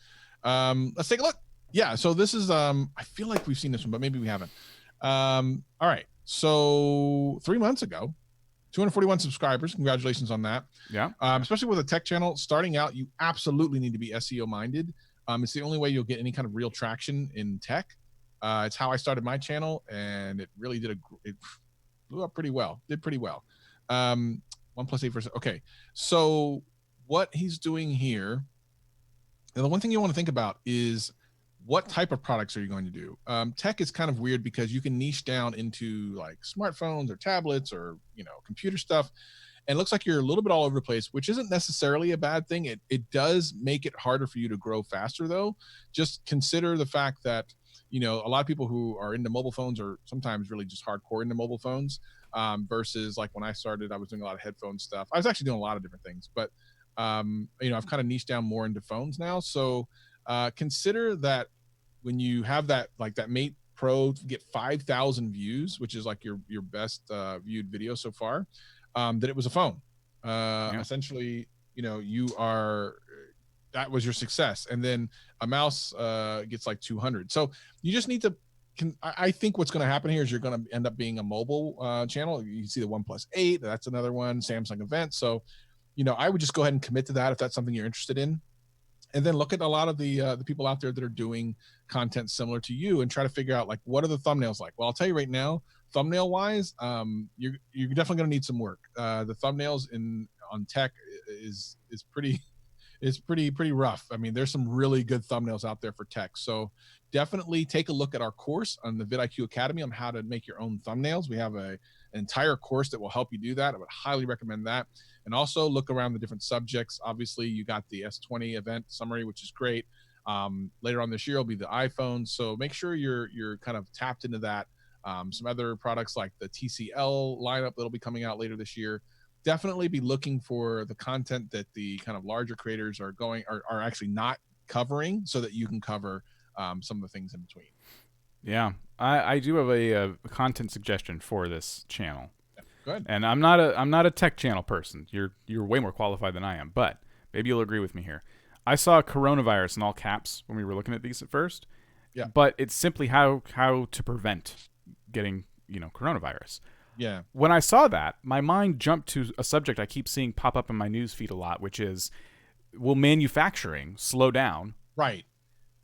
Let's take a look. Yeah, so this is I feel like we've seen this one, but maybe we haven't. All right, so 3 months ago, 241 subscribers. Congratulations on that. Yeah. Especially with a tech channel starting out, you absolutely need to be SEO minded. It's the only way you'll get any kind of real traction in tech. It's how I started my channel, and it really it blew up pretty well. Did pretty well. 1 + 8 okay, so what he's doing here, and the one thing you want to think about is what type of products are you going to do. Tech is kind of weird because you can niche down into like smartphones or tablets or computer stuff, and it looks like you're a little bit all over the place, which isn't necessarily a bad thing. It does make it harder for you to grow faster, though. Just consider the fact that a lot of people who are into mobile phones are sometimes really just hardcore into mobile phones, versus like when I started, I was doing a lot of headphone stuff. I was actually doing a lot of different things, but I've kind of niched down more into phones now. So consider that when you have that, like that Mate Pro get 5,000 views, which is like your best viewed video so far, that it was a phone. Essentially, you know, that was your success. And then a mouse gets like 200. So you just need to, I think what's going to happen here is you're going to end up being a mobile channel. You can see the OnePlus 8, that's another one, Samsung event. So, you know, I would just go ahead and commit to that if that's something you're interested in. And then look at a lot of the people out there that are doing content similar to you and try to figure out, like, what are the thumbnails like? Well, I'll tell you right now, thumbnail wise, you're definitely going to need some work. The thumbnails on tech is pretty rough. I mean, there's some really good thumbnails out there for tech. So definitely take a look at our course on the vidIQ Academy on how to make your own thumbnails. We have an entire course that will help you do that. I would highly recommend that. And also look around the different subjects. Obviously, you got the S20 event summary, which is great. Later on this year will be the iPhone. So make sure you're kind of tapped into that. Some other products like the TCL lineup that'll be coming out later this year. Definitely be looking for the content that the kind of larger creators are actually not covering, so that you can cover some of the things in between. Yeah, I do have a content suggestion for this channel. Good. And I'm not a tech channel person. You're way more qualified than I am, but maybe you'll agree with me here. I saw coronavirus in all caps when we were looking at these at first. Yeah. But it's simply how to prevent getting, coronavirus. Yeah. When I saw that, my mind jumped to a subject I keep seeing pop up in my news feed a lot, which is, will manufacturing slow down? Right.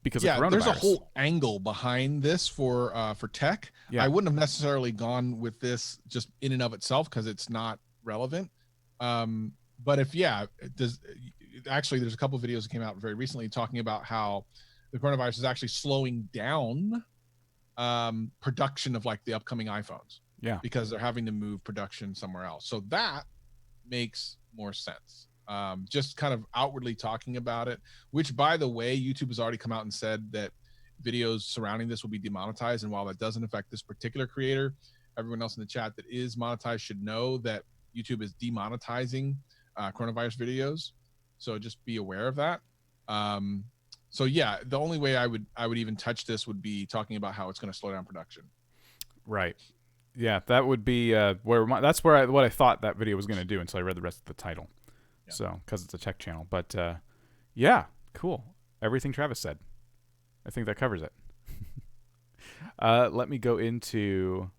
Because of coronavirus. There's a whole angle behind this for tech. Yeah. I wouldn't have necessarily gone with this just in and of itself because it's not relevant. But there's a couple of videos that came out very recently talking about how the coronavirus is actually slowing down production of like the upcoming iPhones. Yeah. Because they're having to move production somewhere else. So that makes more sense. Just kind of outwardly talking about it, which, by the way, YouTube has already come out and said that videos surrounding this will be demonetized. And while that doesn't affect this particular creator, everyone else in the chat that is monetized should know that YouTube is demonetizing coronavirus videos. So just be aware of that. So yeah, the only way I would even touch this would be talking about how it's going to slow down production. Right. Yeah, that would be what I thought that video was going to do until I read the rest of the title. Yeah. So, because it's a tech channel. But yeah, cool. Everything Travis said. I think that covers it. Let me go into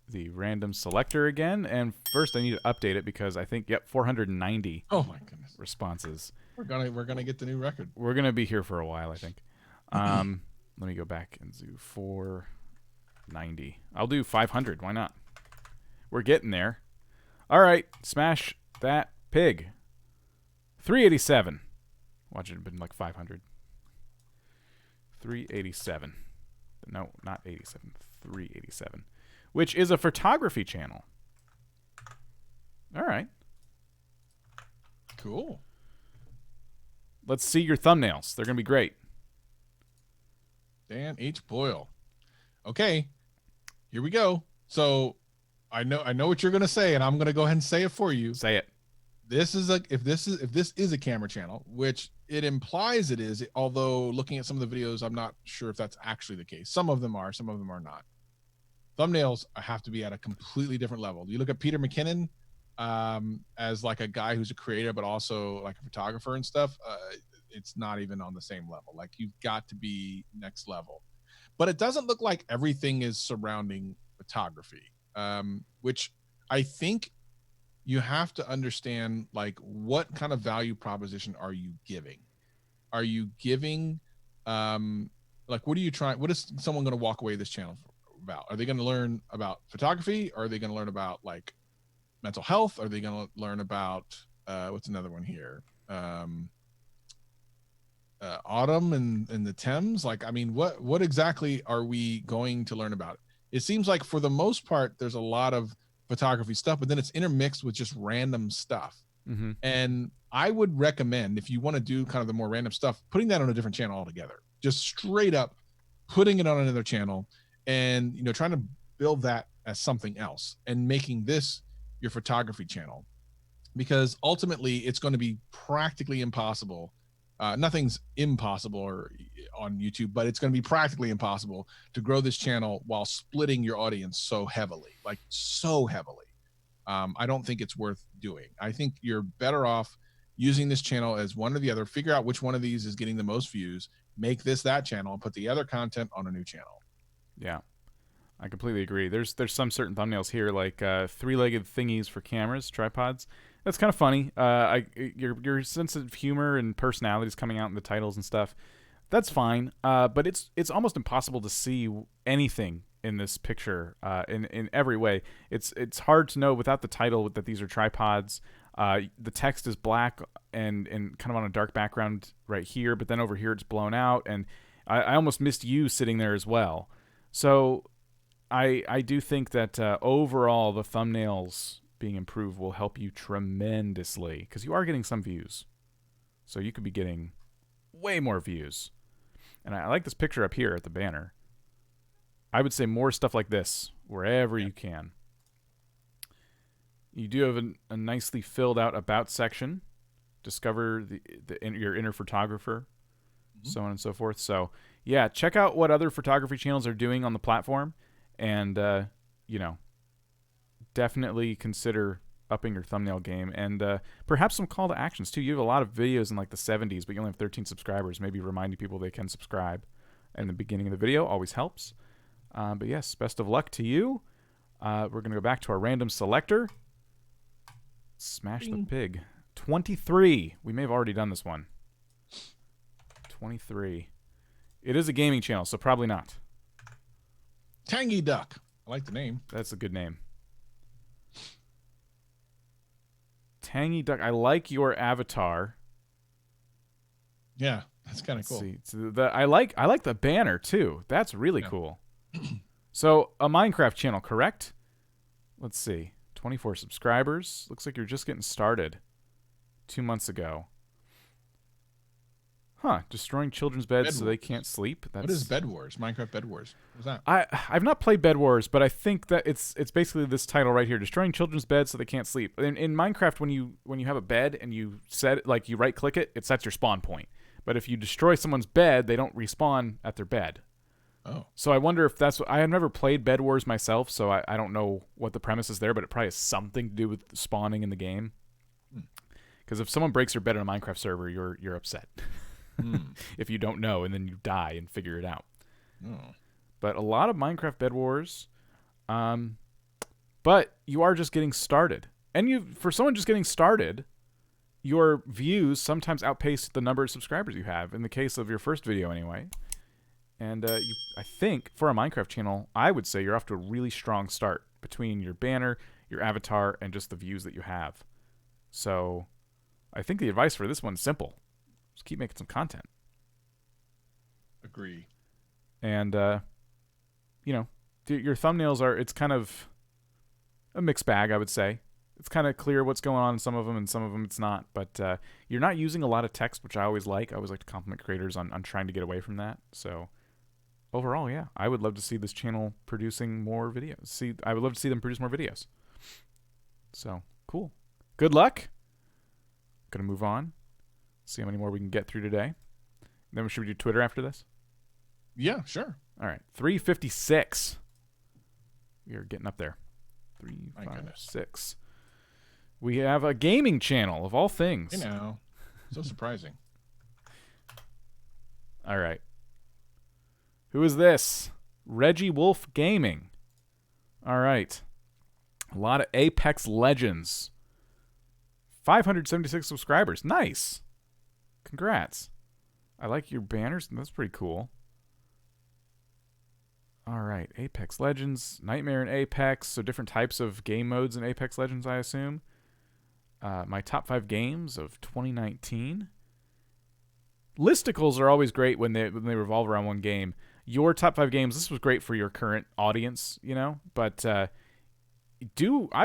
the random selector again. And first I need to update it because I think, 490 oh my goodness responses. We're gonna get the new record. We're gonna be here for a while, I think. Let me go back and do 490. I'll do 500. Why not? We're getting there. All right, smash that pig. 387. Watch it have been like 500. 387. No, not 87. 387. Which is a photography channel. All right. Cool. Let's see your thumbnails. They're going to be great. Dan H. Boyle. Okay, here we go. So I know what you're going to say, and I'm going to go ahead and say it for you. Say it. If this is a camera channel, which it implies it is, although looking at some of the videos, I'm not sure if that's actually the case. Some of them are, some of them are not. Thumbnails have to be at a completely different level. You look at Peter McKinnon as like a guy who's a creator, but also like a photographer and stuff. It's not even on the same level. Like, you've got to be next level. But it doesn't look like everything is surrounding photography, which I think you have to understand, like, what kind of value proposition are you giving? Are you giving, like, what is someone going to walk away this channel about? Are they going to learn about photography? Or are they going to learn about like mental health? Are they going to learn about, what's another one here? Autumn and the Thames. Like, I mean, what exactly are we going to learn about? It seems like for the most part, there's a lot of photography stuff, but then it's intermixed with just random stuff. Mm-hmm. And I would recommend, if you want to do kind of the more random stuff, putting that on a different channel altogether, just straight up putting it on another channel and, trying to build that as something else and making this your photography channel, because ultimately it's going to be practically impossible nothing's impossible on YouTube, but it's going to be practically impossible to grow this channel while splitting your audience so heavily, like so heavily. I don't think it's worth doing. I think you're better off using this channel as one or the other. Figure out which one of these is getting the most views, make this that channel, and put the other content on a new channel. Yeah, I completely agree. There's some certain thumbnails here, like three-legged thingies for cameras, tripods. That's kind of funny. Your sense of humor and personality is coming out in the titles and stuff. That's fine, but it's almost impossible to see anything in this picture in every way. It's hard to know without the title that these are tripods. The text is black and kind of on a dark background right here, but then over here it's blown out, and I almost missed you sitting there as well. So I do think that overall the thumbnails being improved will help you tremendously, because you are getting some views. So you could be getting way more views. And I like this picture up here at the banner. I would say more stuff like this wherever you can. You do have a nicely filled out about section. Discover your inner photographer, so on and so forth. So yeah, check out what other photography channels are doing on the platform, and you know, definitely consider upping your thumbnail game, and perhaps some call to actions too. You have a lot of videos in like the 70s, but you only have 13 subscribers. Maybe reminding people they can subscribe in the beginning of the video always helps. But yes, best of luck to you. We're going to go back to our random selector. Smash the pig. 23. We may have already done this one. 23. It is a gaming channel, so probably not. Tangy Duck. I like the name. That's a good name. Tangy Duck. I like your avatar. Yeah, that's kind of cool. See, so I like the banner too. That's really cool. So a Minecraft channel, correct? Let's see. 24 subscribers. Looks like you're just getting started. 2 months ago. Huh. Destroying children's beds so they can't sleep. What is Bed Wars? Minecraft Bed Wars. What's that? I've not played Bed Wars, but I think that it's basically this title right here: destroying children's beds so they can't sleep. In Minecraft, when you have a bed and you set like you right click it, it sets your spawn point. But if you destroy someone's bed, they don't respawn at their bed. Oh. So I wonder if that's what, I have never played Bed Wars myself, so I don't know what the premise is there, but it probably has something to do with spawning in the game. Because if someone breaks your bed on a Minecraft server, you're upset. If you don't know, and then you die and figure it out. But a lot of Minecraft Bed Wars. But you are just getting started. And for someone just getting started, your views sometimes outpace the number of subscribers you have, in the case of your first video anyway. And I think for a Minecraft channel, I would say you're off to a really strong start between your banner, your avatar, and just the views that you have. So I think the advice for this one's simple. Just keep making some content. Agree. And, you know, your thumbnails it's kind of a mixed bag, I would say. It's kind of clear what's going on in some of them, and some of them it's not. But you're not using a lot of text, which I always like. I always like to compliment creators on trying to get away from that. So overall, yeah, I would love to see this channel producing more videos. I would love to see them produce more videos. So, cool. Good luck. Gonna move on. See how many more we can get through today. Then should we do Twitter after this? Yeah, sure. All right. 356. We are getting up there. 356. We have a gaming channel of all things. You know, so surprising. All right. Who is this? Reggie Wolf Gaming. All right. A lot of Apex Legends. 576 subscribers. Nice. Congrats. I like your banners. That's pretty cool. All right. Apex Legends. Nightmare in Apex. So different types of game modes in Apex Legends, I assume. My top 5 games of 2019. Listicles are always great when they revolve around one game. Your top 5 games, this was great for your current audience, you know, but I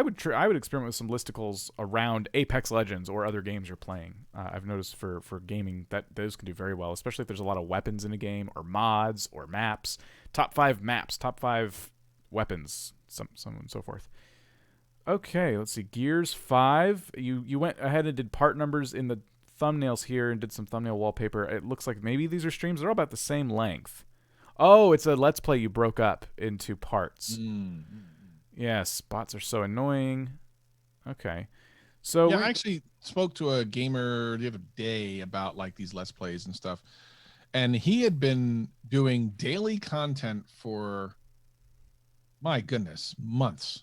would experiment with some listicles around Apex Legends or other games you're playing. I've noticed for gaming that those can do very well, especially if there's a lot of weapons in a game or mods or maps. Top 5 maps, top 5 weapons, so on and so forth. Okay, let's see. Gears 5. You went ahead and did part numbers in the thumbnails here and did some thumbnail wallpaper. It looks like maybe these are streams. They're all about the same length. Oh, it's a Let's Play you broke up into parts. Yes, bots are so annoying. Okay. So yeah, I actually spoke to a gamer the other day about like these Let's Plays and stuff. And he had been doing daily content for, my goodness, months.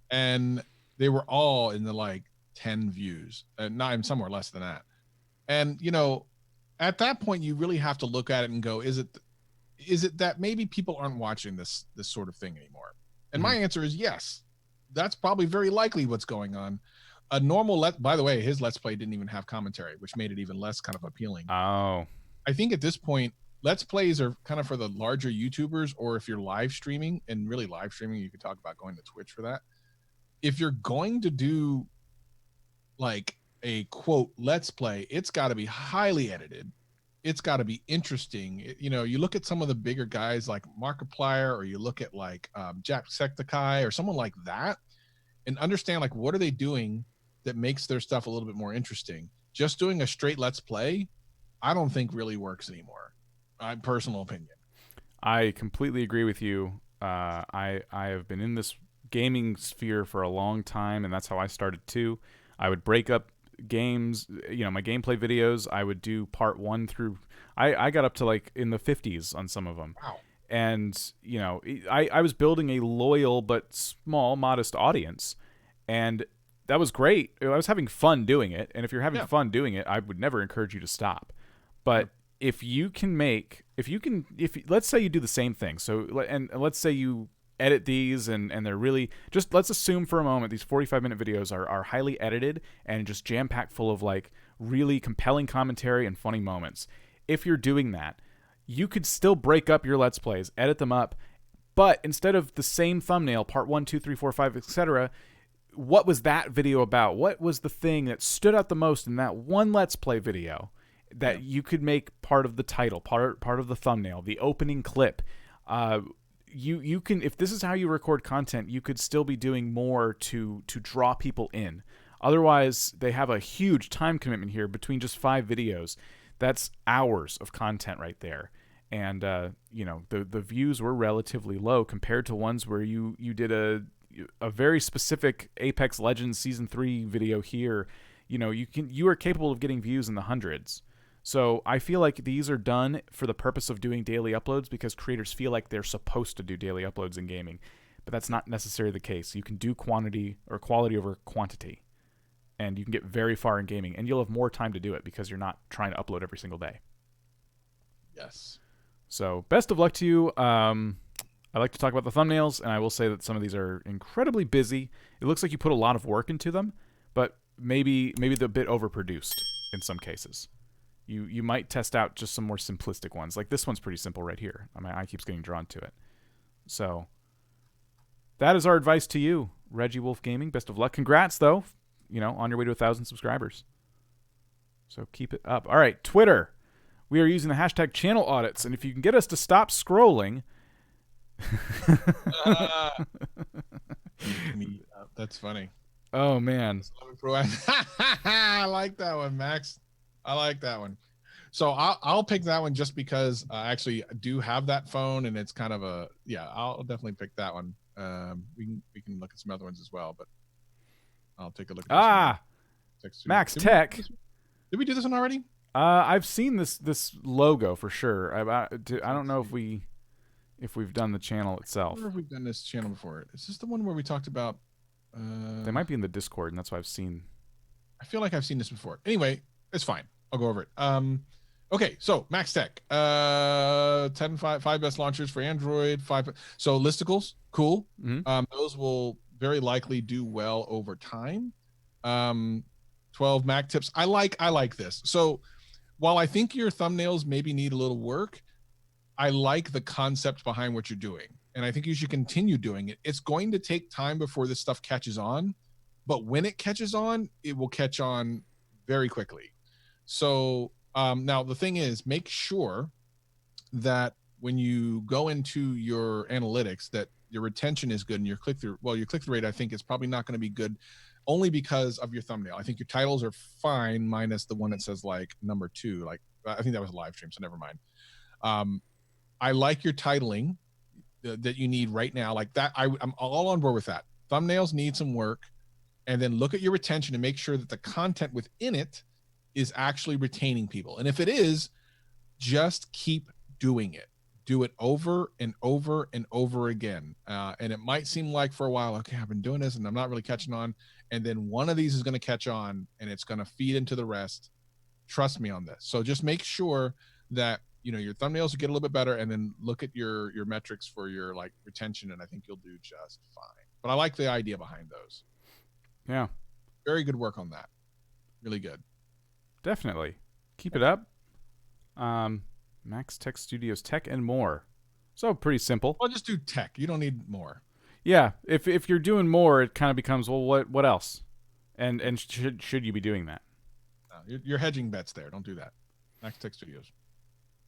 And they were all in the like 10 views, and not even somewhere less than that. And, you know, at that point, you really have to look at it and go, is it that maybe people aren't watching this sort of thing anymore? And my answer is yes. That's probably very likely what's going on. A normal by the way, his Let's Play didn't even have commentary, which made it even less kind of appealing. Oh. I think at this point, Let's Plays are kind of for the larger YouTubers, or if you're live streaming, and really live streaming, you could talk about going to Twitch for that. If you're going to do like a quote Let's Play, it's got to be highly edited. It's got to be interesting. You know, you look at some of the bigger guys like Markiplier, or you look at like Jacksepticeye or someone like that, and understand like what are they doing that makes their stuff a little bit more interesting. Just doing a straight Let's Play, I don't think really works anymore. My personal opinion. I completely agree with you. I have been in this gaming sphere for a long time, and that's how I started too. I would break up games, you know, my gameplay videos. I would do part 1 through. I got up to like in the 50s on some of them. Wow. And you know, I was building a loyal but small, modest audience, and that was great. I was having fun doing it, and if you're having fun doing it, I would never encourage you to stop. But if let's say you do the same thing, and let's say you edit these and they're really, just let's assume for a moment these 45-minute videos are highly edited and just jam-packed full of like really compelling commentary and funny moments. If you're doing that, you could still break up your Let's Plays, edit them up, but instead of the same thumbnail, part 1, 2, 3, 4, 5, etc., what was that video about? What was the thing that stood out the most in that one Let's Play video that you could make part of the title, part of the thumbnail, the opening clip? You can, if this is how you record content, you could still be doing more to draw people in. Otherwise, they have a huge time commitment here between just 5 videos. That's hours of content right there. And you know, the views were relatively low compared to ones where you did a very specific Apex Legends Season 3 video here. You know, you are capable of getting views in the hundreds. So I feel like these are done for the purpose of doing daily uploads because creators feel like they're supposed to do daily uploads in gaming. But that's not necessarily the case. You can do quantity or quality over quantity. And you can get very far in gaming. And you'll have more time to do it because you're not trying to upload every single day. Yes. So best of luck to you. I like to talk about the thumbnails, and I will say that some of these are incredibly busy. It looks like you put a lot of work into them, but maybe they're a bit overproduced in some cases. You might test out just some more simplistic ones. Like this one's pretty simple right here. My eye keeps getting drawn to it. So that is our advice to you, Reggie Wolf Gaming. Best of luck. Congrats, though, you know, on your way to 1,000 subscribers. So keep it up. All right, Twitter. We are using the hashtag channel audits, and if you can get us to stop scrolling... That's funny. Oh, man. I like that one, Max. I like that one. So I'll pick that one just because I actually do have that phone, and it's kind of a, yeah, I'll definitely pick that one. We can look at some other ones as well, but I'll take a look at this one. Max Tech. Did we do this one already? I've seen this logo for sure. I don't know if we've done the channel itself. I wonder if we've done this channel before. Is this the one where we talked about? They might be in the Discord, and that's what I've seen. I feel like I've seen this before. Anyway, it's fine. I'll go over it. Okay, so Max Tech, 5 best launchers for Android. 5. So listicles, cool. Mm-hmm. Those will very likely do well over time. 12 Mac tips. I like this. So while I think your thumbnails maybe need a little work, I like the concept behind what you're doing, and I think you should continue doing it. It's going to take time before this stuff catches on, but when it catches on, it will catch on very quickly. So now the thing is, make sure that when you go into your analytics that your retention is good and your click-through rate, I think, is probably not going to be good only because of your thumbnail. I think your titles are fine, minus the one that says like number 2. Like I think that was a live stream, so never mind. I like your titling that you need right now. Like that, I'm all on board with that. Thumbnails need some work, and then look at your retention and make sure that the content within it is actually retaining people. And if it is, just keep doing it. Do it over and over and over again. And it might seem like for a while, okay, I've been doing this and I'm not really catching on. And then one of these is going to catch on and it's going to feed into the rest. Trust me on this. So just make sure that, you know, your thumbnails will get a little bit better, and then look at your metrics for your like retention, and I think you'll do just fine. But I like the idea behind those. Yeah. Very good work on that. Really good. Definitely. Keep it up. Max Tech Studios, tech and more. So pretty simple. Well, just do tech. You don't need more. Yeah. If you're doing more, it kind of becomes, well, what else? And should you be doing that? You're hedging bets there. Don't do that. Max Tech Studios,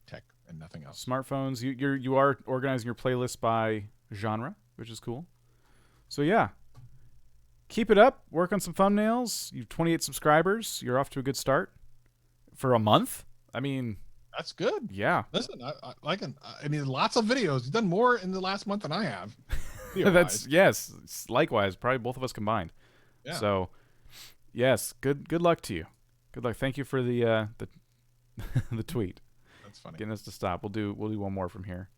tech and nothing else. Smartphones. You are organizing your playlist by genre, which is cool. So yeah. Keep it up. Work on some thumbnails. You have 28 subscribers. You're off to a good start. For a month? I mean, that's good. Yeah. Listen, I mean, lots of videos. You've done more in the last month than I have. Yes. Likewise, probably both of us combined. Yeah. So, yes, good luck to you. Good luck. Thank you for the the tweet. That's funny. Getting us to stop. We'll do one more from here.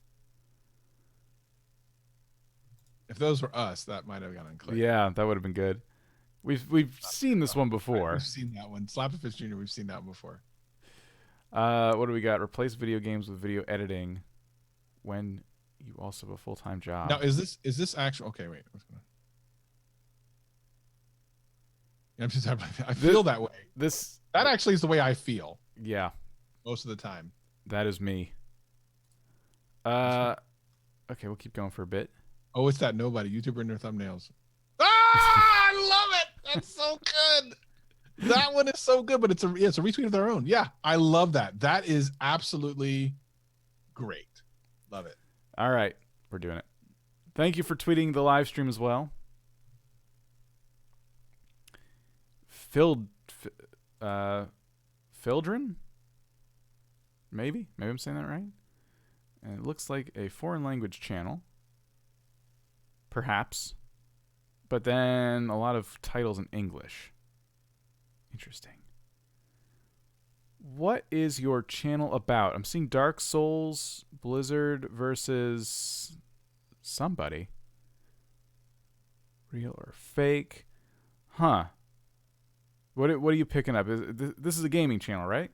If those were us, that might have gotten clear. Yeah, that would have been good. We've seen this one before. We've seen that one. Slapperfish Jr. We've seen that one before. What do we got? Replace video games with video editing when you also have a full-time job. Now, is this actual? Okay, wait. I feel that way. That actually is the way I feel. Yeah. Most of the time. That is me. Okay, we'll keep going for a bit. Oh, it's that nobody YouTuber in their thumbnails. Ah, I love it. That's so good. That one is so good, but it's a retweet of their own. Yeah, I love that. That is absolutely great. Love it. All right, we're doing it. Thank you for tweeting the live stream as well. Fildren? Maybe I'm saying that right. And it looks like a foreign language channel. Perhaps. But then a lot of titles in English. Interesting. What is your channel about? I'm seeing Dark Souls, Blizzard versus somebody. Real or fake? Huh. What are you picking up? This is a gaming channel, right?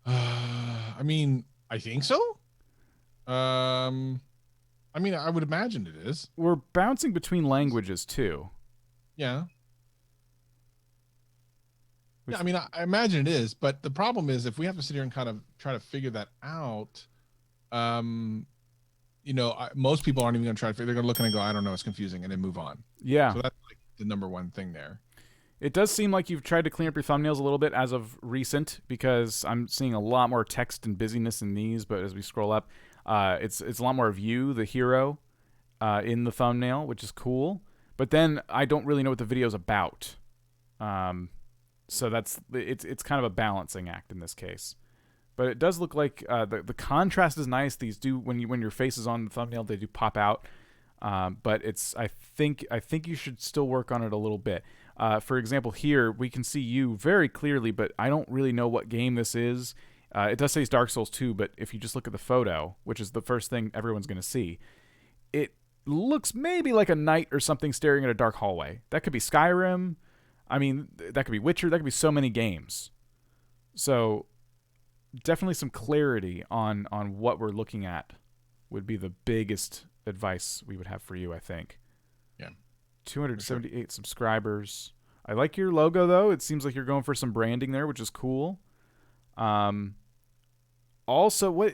I mean, I think so. I mean, I would imagine it is. We're bouncing between languages too. Yeah. Yeah, I mean, I imagine it is, but the problem is if we have to sit here and kind of try to figure that out, you know, most people aren't even going to try to figure. They're going to look and go, I don't know, it's confusing, and then move on. Yeah. So that's like the number one thing there. It does seem like you've tried to clean up your thumbnails a little bit as of recent, because I'm seeing a lot more text and busyness in these. But as we scroll up, it's a lot more of you, the hero, in the thumbnail, which is cool. But then I don't really know what the video's about. So it's kind of a balancing act in this case. But it does look like the contrast is nice. These do when your face is on the thumbnail, they do pop out. But I think you should still work on it a little bit. For example, here we can see you very clearly, but I don't really know what game this is. It does say it's Dark Souls 2, but if you just look at the photo, which is the first thing everyone's going to see, it looks maybe like a knight or something staring at a dark hallway. That could be Skyrim. I mean, that could be Witcher. That could be so many games. So definitely some clarity on what we're looking at would be the biggest advice we would have for you, I think. Yeah. 278 subscribers. I like your logo, though. It seems like you're going for some branding there, which is cool. Also,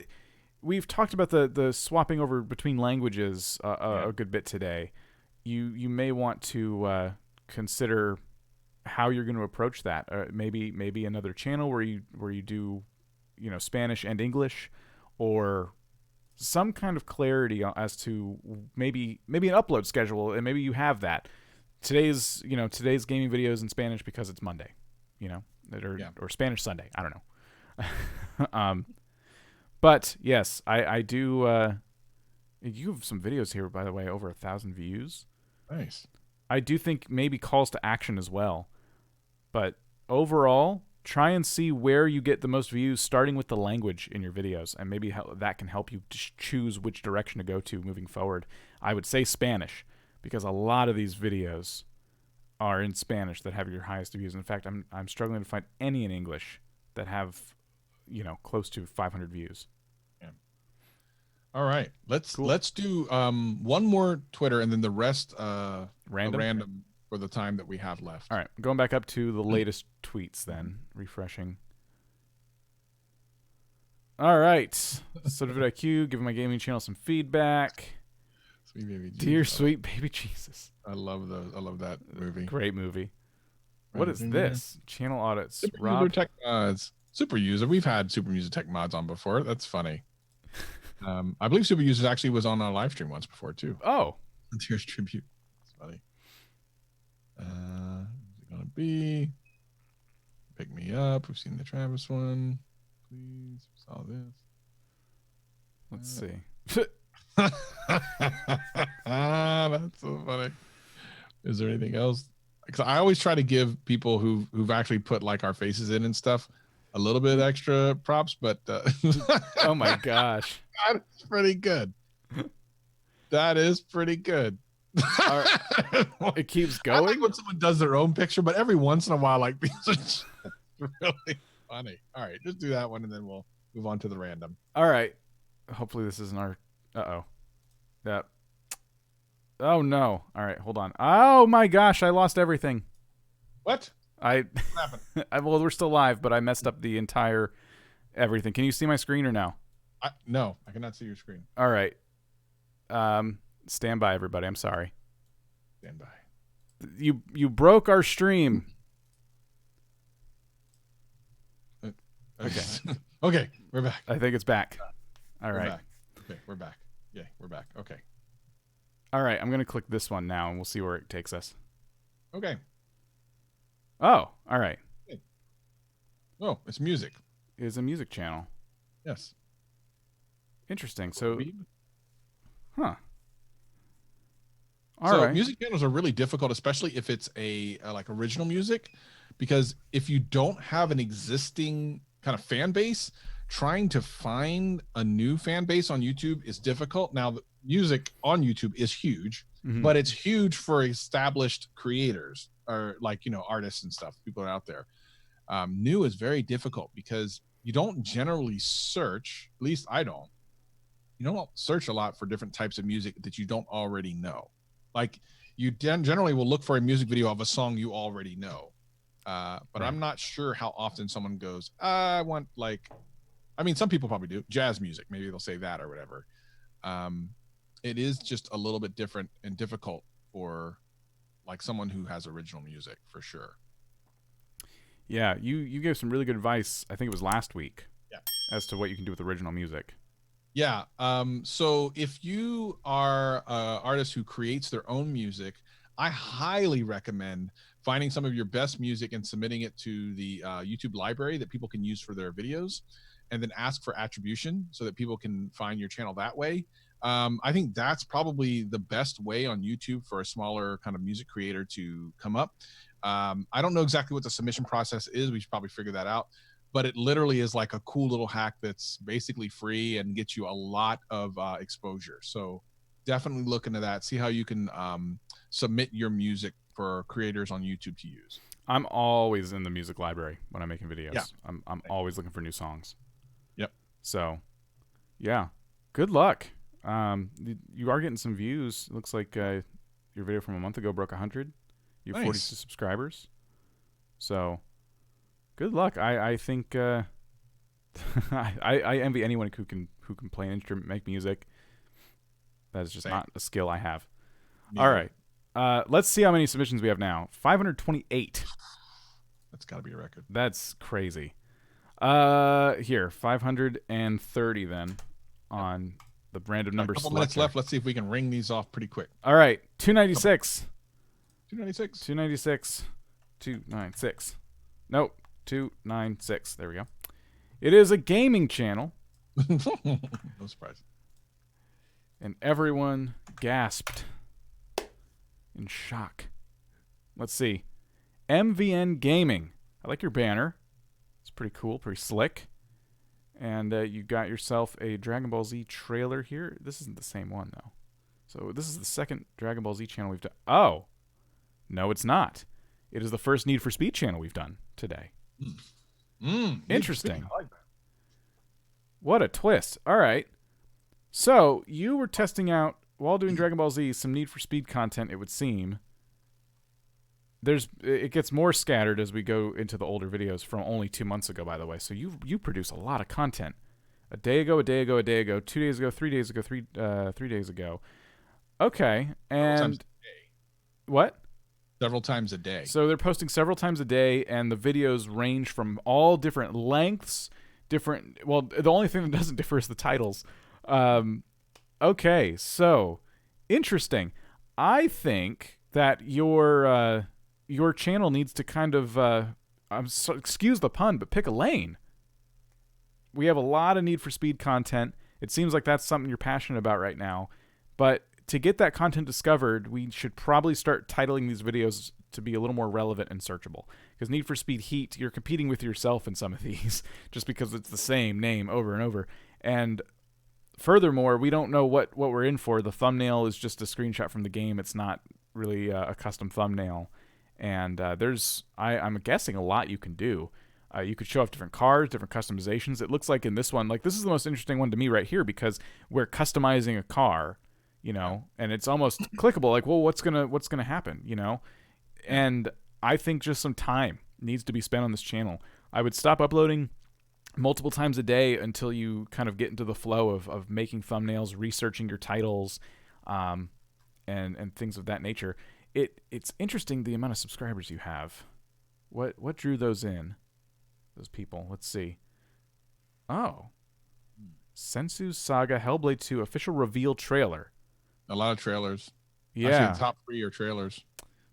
we've talked about the swapping over between languages a good bit today. You may want to consider how you're going to approach that. Maybe another channel where you do, Spanish and English, or some kind of clarity as to maybe an upload schedule, and maybe you have that. today's gaming videos in Spanish because it's Monday, or Spanish Sunday. I don't know. But yes, I do. You have some videos here, by the way, over 1,000 views. Nice. I do think maybe calls to action as well. But overall, try and see where you get the most views, starting with the language in your videos, and maybe that can help you choose which direction to go to moving forward. I would say Spanish, because a lot of these videos are in Spanish that have your highest views. In fact, I'm struggling to find any in English that have, close to 500 views. Yeah. All right, let's do one more Twitter, and then the rest random for the time that we have left. All right, going back up to the latest tweets then, refreshing. All right, so vidIQ, giving my gaming channel some feedback. Sweet baby Jesus. Dear sweet baby Jesus. I love those. I love that movie. Great movie. What is this? Channel audits. Super Rob. user tech mods. Super user. We've had super user tech mods on before. That's funny. I believe super users actually was on our live stream once before too. Oh. Here's tribute. It's funny. Who's it gonna be? Pick me up. We've seen the Travis one. Please. We saw this. Let's see. That's so funny. Is there anything else? Because I always try to give people who've actually put like our faces in and stuff a little bit extra props, but oh my gosh, that's pretty good. That is pretty good. It keeps I going. like when someone does their own picture, but every once in a while, like these are just really funny. All right, just do that one, and then we'll move on to the random. All right. Hopefully this isn't our. Uh-oh. Yep. Oh no. All right, hold on. Oh my gosh, I lost everything. What happened? Well, we're still live, but I messed up the entire everything. Can you see my screen or no? No, I cannot see your screen. All right. Stand by, everybody. I'm sorry. Stand by. You broke our stream. Okay. Okay, we're back. I think it's back. All We're right. back. Okay, we're back. Yeah, we're back. Okay. All right, I'm going to click this one now, and we'll see where it takes us. Okay. Oh, all right. Oh, it's music. It is a music channel. Yes. Interesting. So, So right. music channels are really difficult, especially if it's a like original music, because if you don't have an existing kind of fan base, trying to find a new fan base on YouTube is difficult. Now, the music on YouTube is huge, but it's huge for established creators or like, artists and stuff. People are out there. New is very difficult because you don't generally search, at least I don't. You don't search a lot for different types of music that you don't already know. Like you generally will look for a music video of a song you already know. But right. I'm not sure how often someone goes, I want some people probably do jazz music. Maybe they'll say that or whatever. It is just a little bit different and difficult for like someone who has original music for sure. Yeah. You gave some really good advice. I think it was last week. Yeah. As to what you can do with original music. Yeah. So if you are an artist who creates their own music, I highly recommend finding some of your best music and submitting it to the YouTube library that people can use for their videos, and then ask for attribution so that people can find your channel that way. I think that's probably the best way on YouTube for a smaller kind of music creator to come up. I don't know exactly what the submission process is. We should probably figure that out. But it literally is like a cool little hack that's basically free and gets you a lot of exposure. So definitely look into that. See how you can submit your music for creators on YouTube to use. I'm always in the music library when I'm making videos. Yeah. I'm always looking for new songs. Yep. So, yeah. Good luck. You are getting some views. It looks like your video from a month ago broke 100. You have 42 subscribers. So, good luck. I think I envy anyone who can play an instrument, make music. That is just not a skill I have. Yeah. All right. Let's see how many submissions we have now. 528. That's got to be a record. That's crazy. Here, 530 then on the random number A couple selector. minutes left. Let's see if we can ring these off pretty quick. All right, 296. 296. 296. 296. Nope. 296. There we go. It is a gaming channel. No surprise. And everyone gasped in shock. Let's see. MVN Gaming. I like your banner. It's pretty cool, pretty slick. And you got yourself a Dragon Ball Z trailer here. This isn't the same one, though. So this is the second Dragon Ball Z channel we've done. Oh. No, it's not. It is the first Need for Speed channel we've done today. Interesting. I like that. What a twist. All right. So you were testing out, while doing Dragon Ball Z, some Need for Speed content, it would seem. It gets more scattered as we go into the older videos from only 2 months ago, by the way. So you produce a lot of content. A day ago, 2 days ago, 3 days ago, 3 days ago. Okay. And what? Several times a day. So they're posting several times a day, and the videos range from all different lengths, well, the only thing that doesn't differ is the titles. Okay, so interesting. I think that your channel needs to kind of excuse the pun, but pick a lane. We have a lot of Need for Speed content. It seems like that's something you're passionate about right now. But to get that content discovered, we should probably start titling these videos to be a little more relevant and searchable. Because Need for Speed Heat, you're competing with yourself in some of these just because it's the same name over and over. And furthermore, we don't know what we're in for. The thumbnail is just a screenshot from the game. It's not really a custom thumbnail. And I'm guessing a lot you can do. You could show off different cars, different customizations. It looks like in this one, like this is the most interesting one to me right here because we're customizing a car, you know, and it's almost clickable. Like, well, what's gonna happen, you know? And I think just some time needs to be spent on this channel. I would stop uploading multiple times a day until you kind of get into the flow of making thumbnails, researching your titles, and things of that nature. It's interesting the amount of subscribers you have. What drew those in? Those people. Let's see. Oh. Sensu Saga Hellblade 2 official reveal trailer. A lot of trailers. Yeah. Actually, the top 3 are trailers.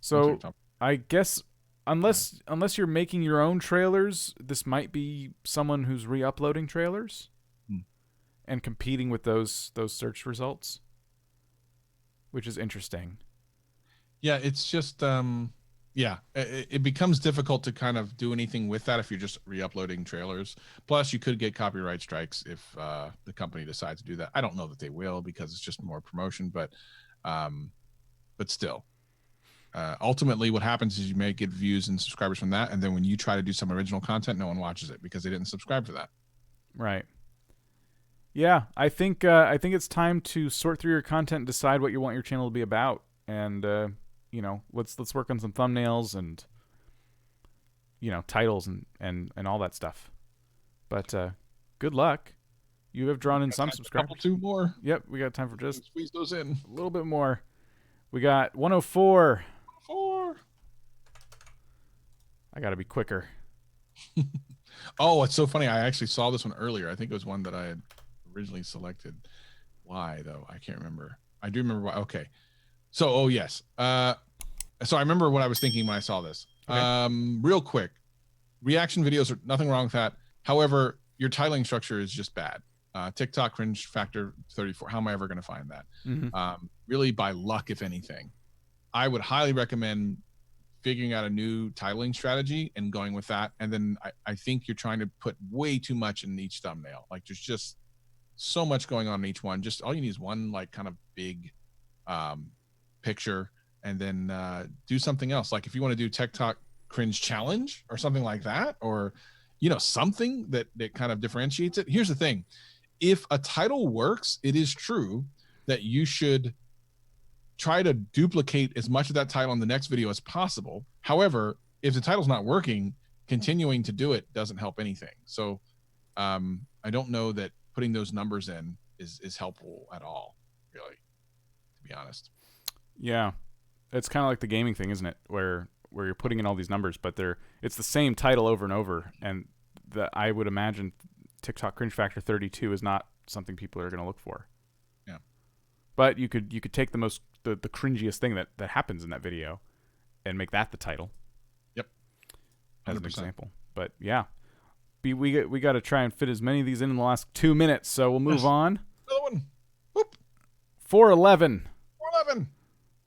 So I guess unless you're making your own trailers, this might be someone who's re-uploading trailers and competing with those search results, which is interesting. Yeah, it's just it becomes difficult to kind of do anything with that if you're just re-uploading trailers. Plus, you could get copyright strikes if the company decides to do that. I don't know that they will because it's just more promotion, but still. Ultimately, what happens is you may get views and subscribers from that, and then when you try to do some original content, no one watches it because they didn't subscribe to that. Right. Yeah, I think it's time to sort through your content and decide what you want your channel to be about, and let's work on some thumbnails and titles and all that stuff. But good luck. You have drawn in some subscribers. 2 more. Yep, we got time for just squeeze those in. A little bit more. We got 104. 4. I got to be quicker. Oh, it's so funny. I actually saw this one earlier. I think it was one that I had originally selected. Why though? I can't remember. I do remember why. Okay. So, oh yes. So I remember what I was thinking when I saw this. Okay. Real quick, reaction videos are nothing wrong with that. However, your titling structure is just bad. TikTok cringe factor 34. How am I ever going to find that? Mm-hmm. Really by luck, if anything. I would highly recommend figuring out a new titling strategy and going with that. And then I think you're trying to put way too much in each thumbnail. Like there's just so much going on in each one. Just all you need is one like kind of big picture, and then do something else. Like if you want to do TikTok cringe challenge or something like that, or something that kind of differentiates it. Here's the thing. If a title works, it is true that you should try to duplicate as much of that title in the next video as possible. However, if the title's not working, continuing to do it doesn't help anything. So I don't know that putting those numbers in is helpful at all, really, to be honest. Yeah. It's kind of like the gaming thing, isn't it? Where you're putting in all these numbers, but it's the same title over and over. And I would imagine TikTok cringe factor 32 is not something people are going to look for. Yeah. But you could take the cringiest thing that happens in that video and make that the title. Yep. 100%. As an example. But yeah, we got to try and fit as many of these in the last 2 minutes. So we'll move on. Another one. Whoop. 411. 411.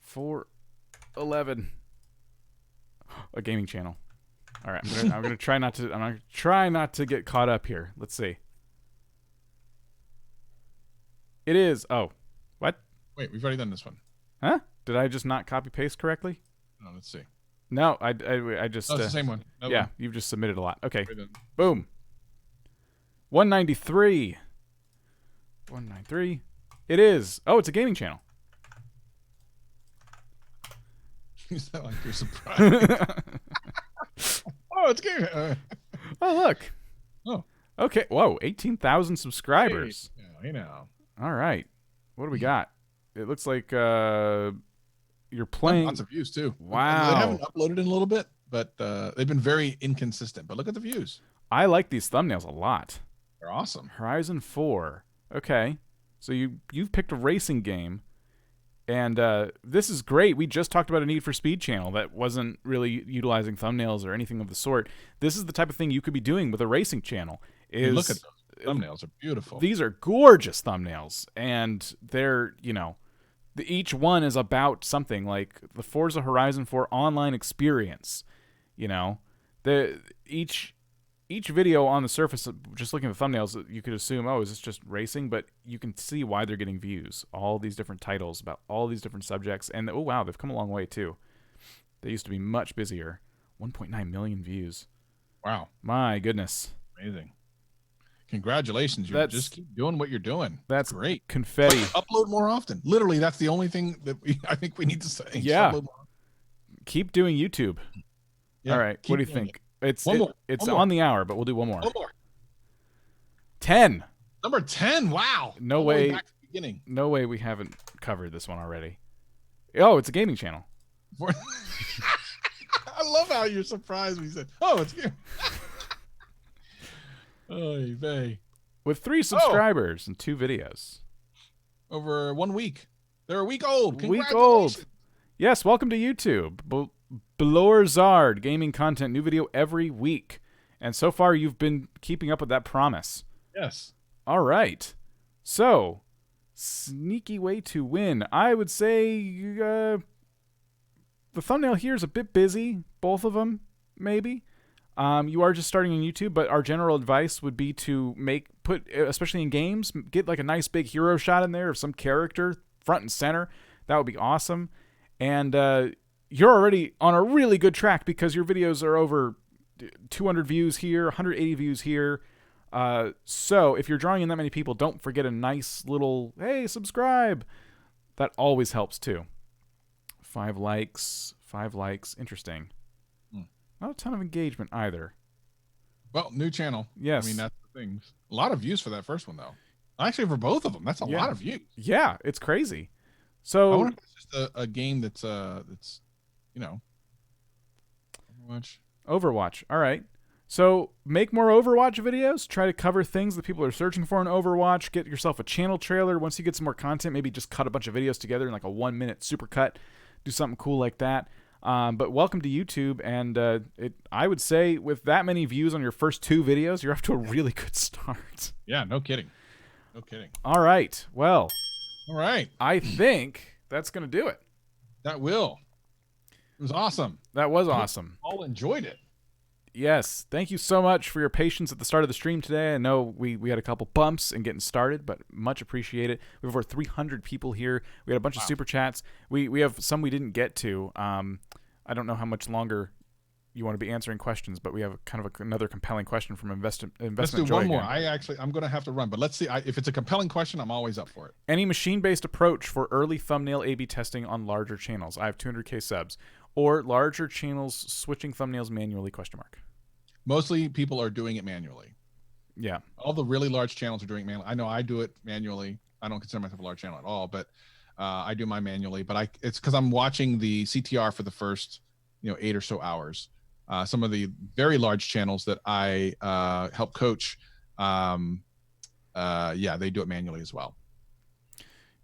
411. A gaming channel. All right, I'm gonna try not to. I'm gonna try not to get caught up here. Let's see. It is. Oh, what? Wait, we've already done this one. Huh? Did I just not copy paste correctly? No, let's see. No, I just. Oh, it's the same one. Another yeah, one. you've just submitted a lot. Okay. Right then. Boom. 193. 193. It is. Oh, it's a gaming channel. You sound like you're surprised. Oh, it's game. Oh, look. Oh. Okay. Whoa, 18,000 subscribers. Hey, now. All right. What do we got? It looks like you're playing. Lots of views too. Wow. They haven't uploaded in a little bit, but they've been very inconsistent. But look at the views. I like these thumbnails a lot. They're awesome. Horizon 4. Okay. So you've picked a racing game. And this is great. We just talked about a Need for Speed channel that wasn't really utilizing thumbnails or anything of the sort. This is the type of thing you could be doing with a racing channel. Look at those thumbnails. Are beautiful. These are gorgeous thumbnails. And they're, each one is about something like the Forza Horizon 4 online experience. Each video on the surface, just looking at the thumbnails, you could assume, oh, is this just racing? But you can see why they're getting views. All these different titles about all these different subjects. And, oh, wow, they've come a long way, too. They used to be much busier. 1.9 million views. Wow. My goodness. Amazing. Congratulations. You just keep doing what you're doing. That's great. Confetti. Upload more often. Literally, that's the only thing that I think we need to say. Yeah. Keep doing YouTube. Yeah, all right. What do you think? It's one more. On the hour, but we'll do one more. 10. Number 10. Wow. No way. Back to the beginning. No way we haven't covered this one already. Oh, it's a gaming channel. I love how you're surprised when you said, "Oh, it's gaming." Oy vey. With 3 subscribers and 2 videos. Over 1 week. They're a week old. Week old. Yes. Welcome to YouTube. Blorzard gaming content, new video every week. And so far, you've been keeping up with that promise. Yes. All right. So, sneaky way to win. I would say the thumbnail here is a bit busy. Both of them, maybe. You are just starting on YouTube, but our general advice would be to especially in games, get like a nice big hero shot in there of some character front and center. That would be awesome. And you're already on a really good track because your videos are over 200 views here, 180 views here. So if you're drawing in that many people, don't forget a nice little, hey, subscribe. That always helps too. 5 likes. Interesting. Not a ton of engagement either. Well, new channel. Yes. I mean, that's the thing. A lot of views for that first one, though. Actually, for both of them, that's a lot of views. Yeah, it's crazy. So I wonder if it's just a game that's Overwatch. All right. So make more Overwatch videos. Try to cover things that people are searching for in Overwatch. Get yourself a channel trailer. Once you get some more content, maybe just cut a bunch of videos together in like a 1-minute supercut. Do something cool like that. But welcome to YouTube, and I would say with that many views on your first 2 videos, you're off to a really good start. Yeah, no kidding. All right. Well, all right. I think that's going to do it. That will. It was awesome. That was awesome. All enjoyed it. Yes. Thank you so much for your patience at the start of the stream today. I know we had a couple bumps in getting started, but much appreciated. We have over 300 people here. We had a bunch of super chats. We have some we didn't get to. I don't know how much longer you want to be answering questions, but we have kind of another compelling question from Investment Let's do Joy one more. again. I'm going to have to run, but let's see. If it's a compelling question, I'm always up for it. Any machine-based approach for early thumbnail A/B testing on larger channels? I have 200K subs. Or larger channels switching thumbnails manually, ? Mostly people are doing it manually. Yeah. All the really large channels are doing it manually. I know I do it manually. I don't consider myself a large channel at all, but I do mine manually. But it's because I'm watching the CTR for the first 8 or so hours. Some of the very large channels that I help coach, they do it manually as well.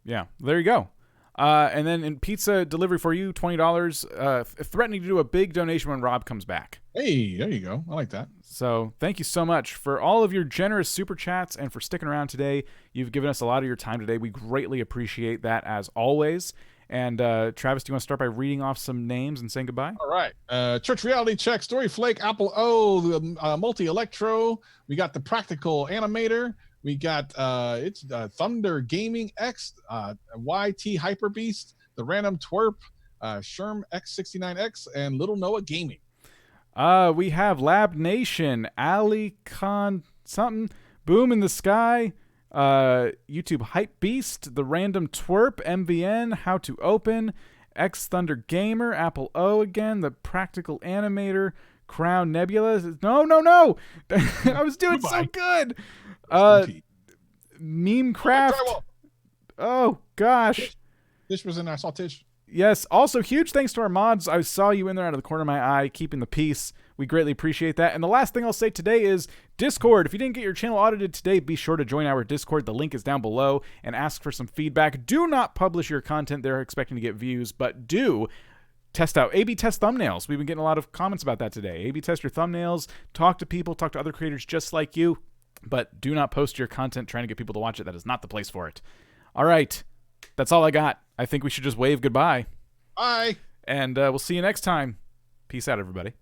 Yeah, there you go. And then in pizza delivery for you, $20, threatening to do a big donation when Rob comes back. Hey, there you go. I like that. So thank you so much for all of your generous super chats and for sticking around today. You've given us a lot of your time today. We greatly appreciate that as always. And Travis, do you want to start by reading off some names and saying goodbye? All right. Church Reality Check, Story Flake, Apple O, the Multi Electro. We got the Practical Animator. We got Thunder Gaming X, YT Hyper Beast, the Random Twerp, Sherm X69X, and Little Noah Gaming. We have Lab Nation, Ali Khan something, Boom in the Sky, YouTube Hype Beast, the Random Twerp, MVN, How to Open, X Thunder Gamer, Apple O again, the Practical Animator, Crown Nebula. No. I was doing so good. Meme Craft. Oh gosh. Tish was in there. I saw Tish. Yes. Also, huge thanks to our mods. I saw you in there out of the corner of my eye, keeping the peace. We greatly appreciate that. And the last thing I'll say today is Discord. If you didn't get your channel audited today, be sure to join our Discord. The link is down below, and ask for some feedback. Do not publish your content there expecting to get views, but do test out A/B test thumbnails. We've been getting a lot of comments about that today. A/B test your thumbnails. Talk to people. Talk to other creators just like you. But do not post your content trying to get people to watch it. That is not the place for it. All right. That's all I got. I think we should just wave goodbye. Bye. And we'll see you next time. Peace out, everybody.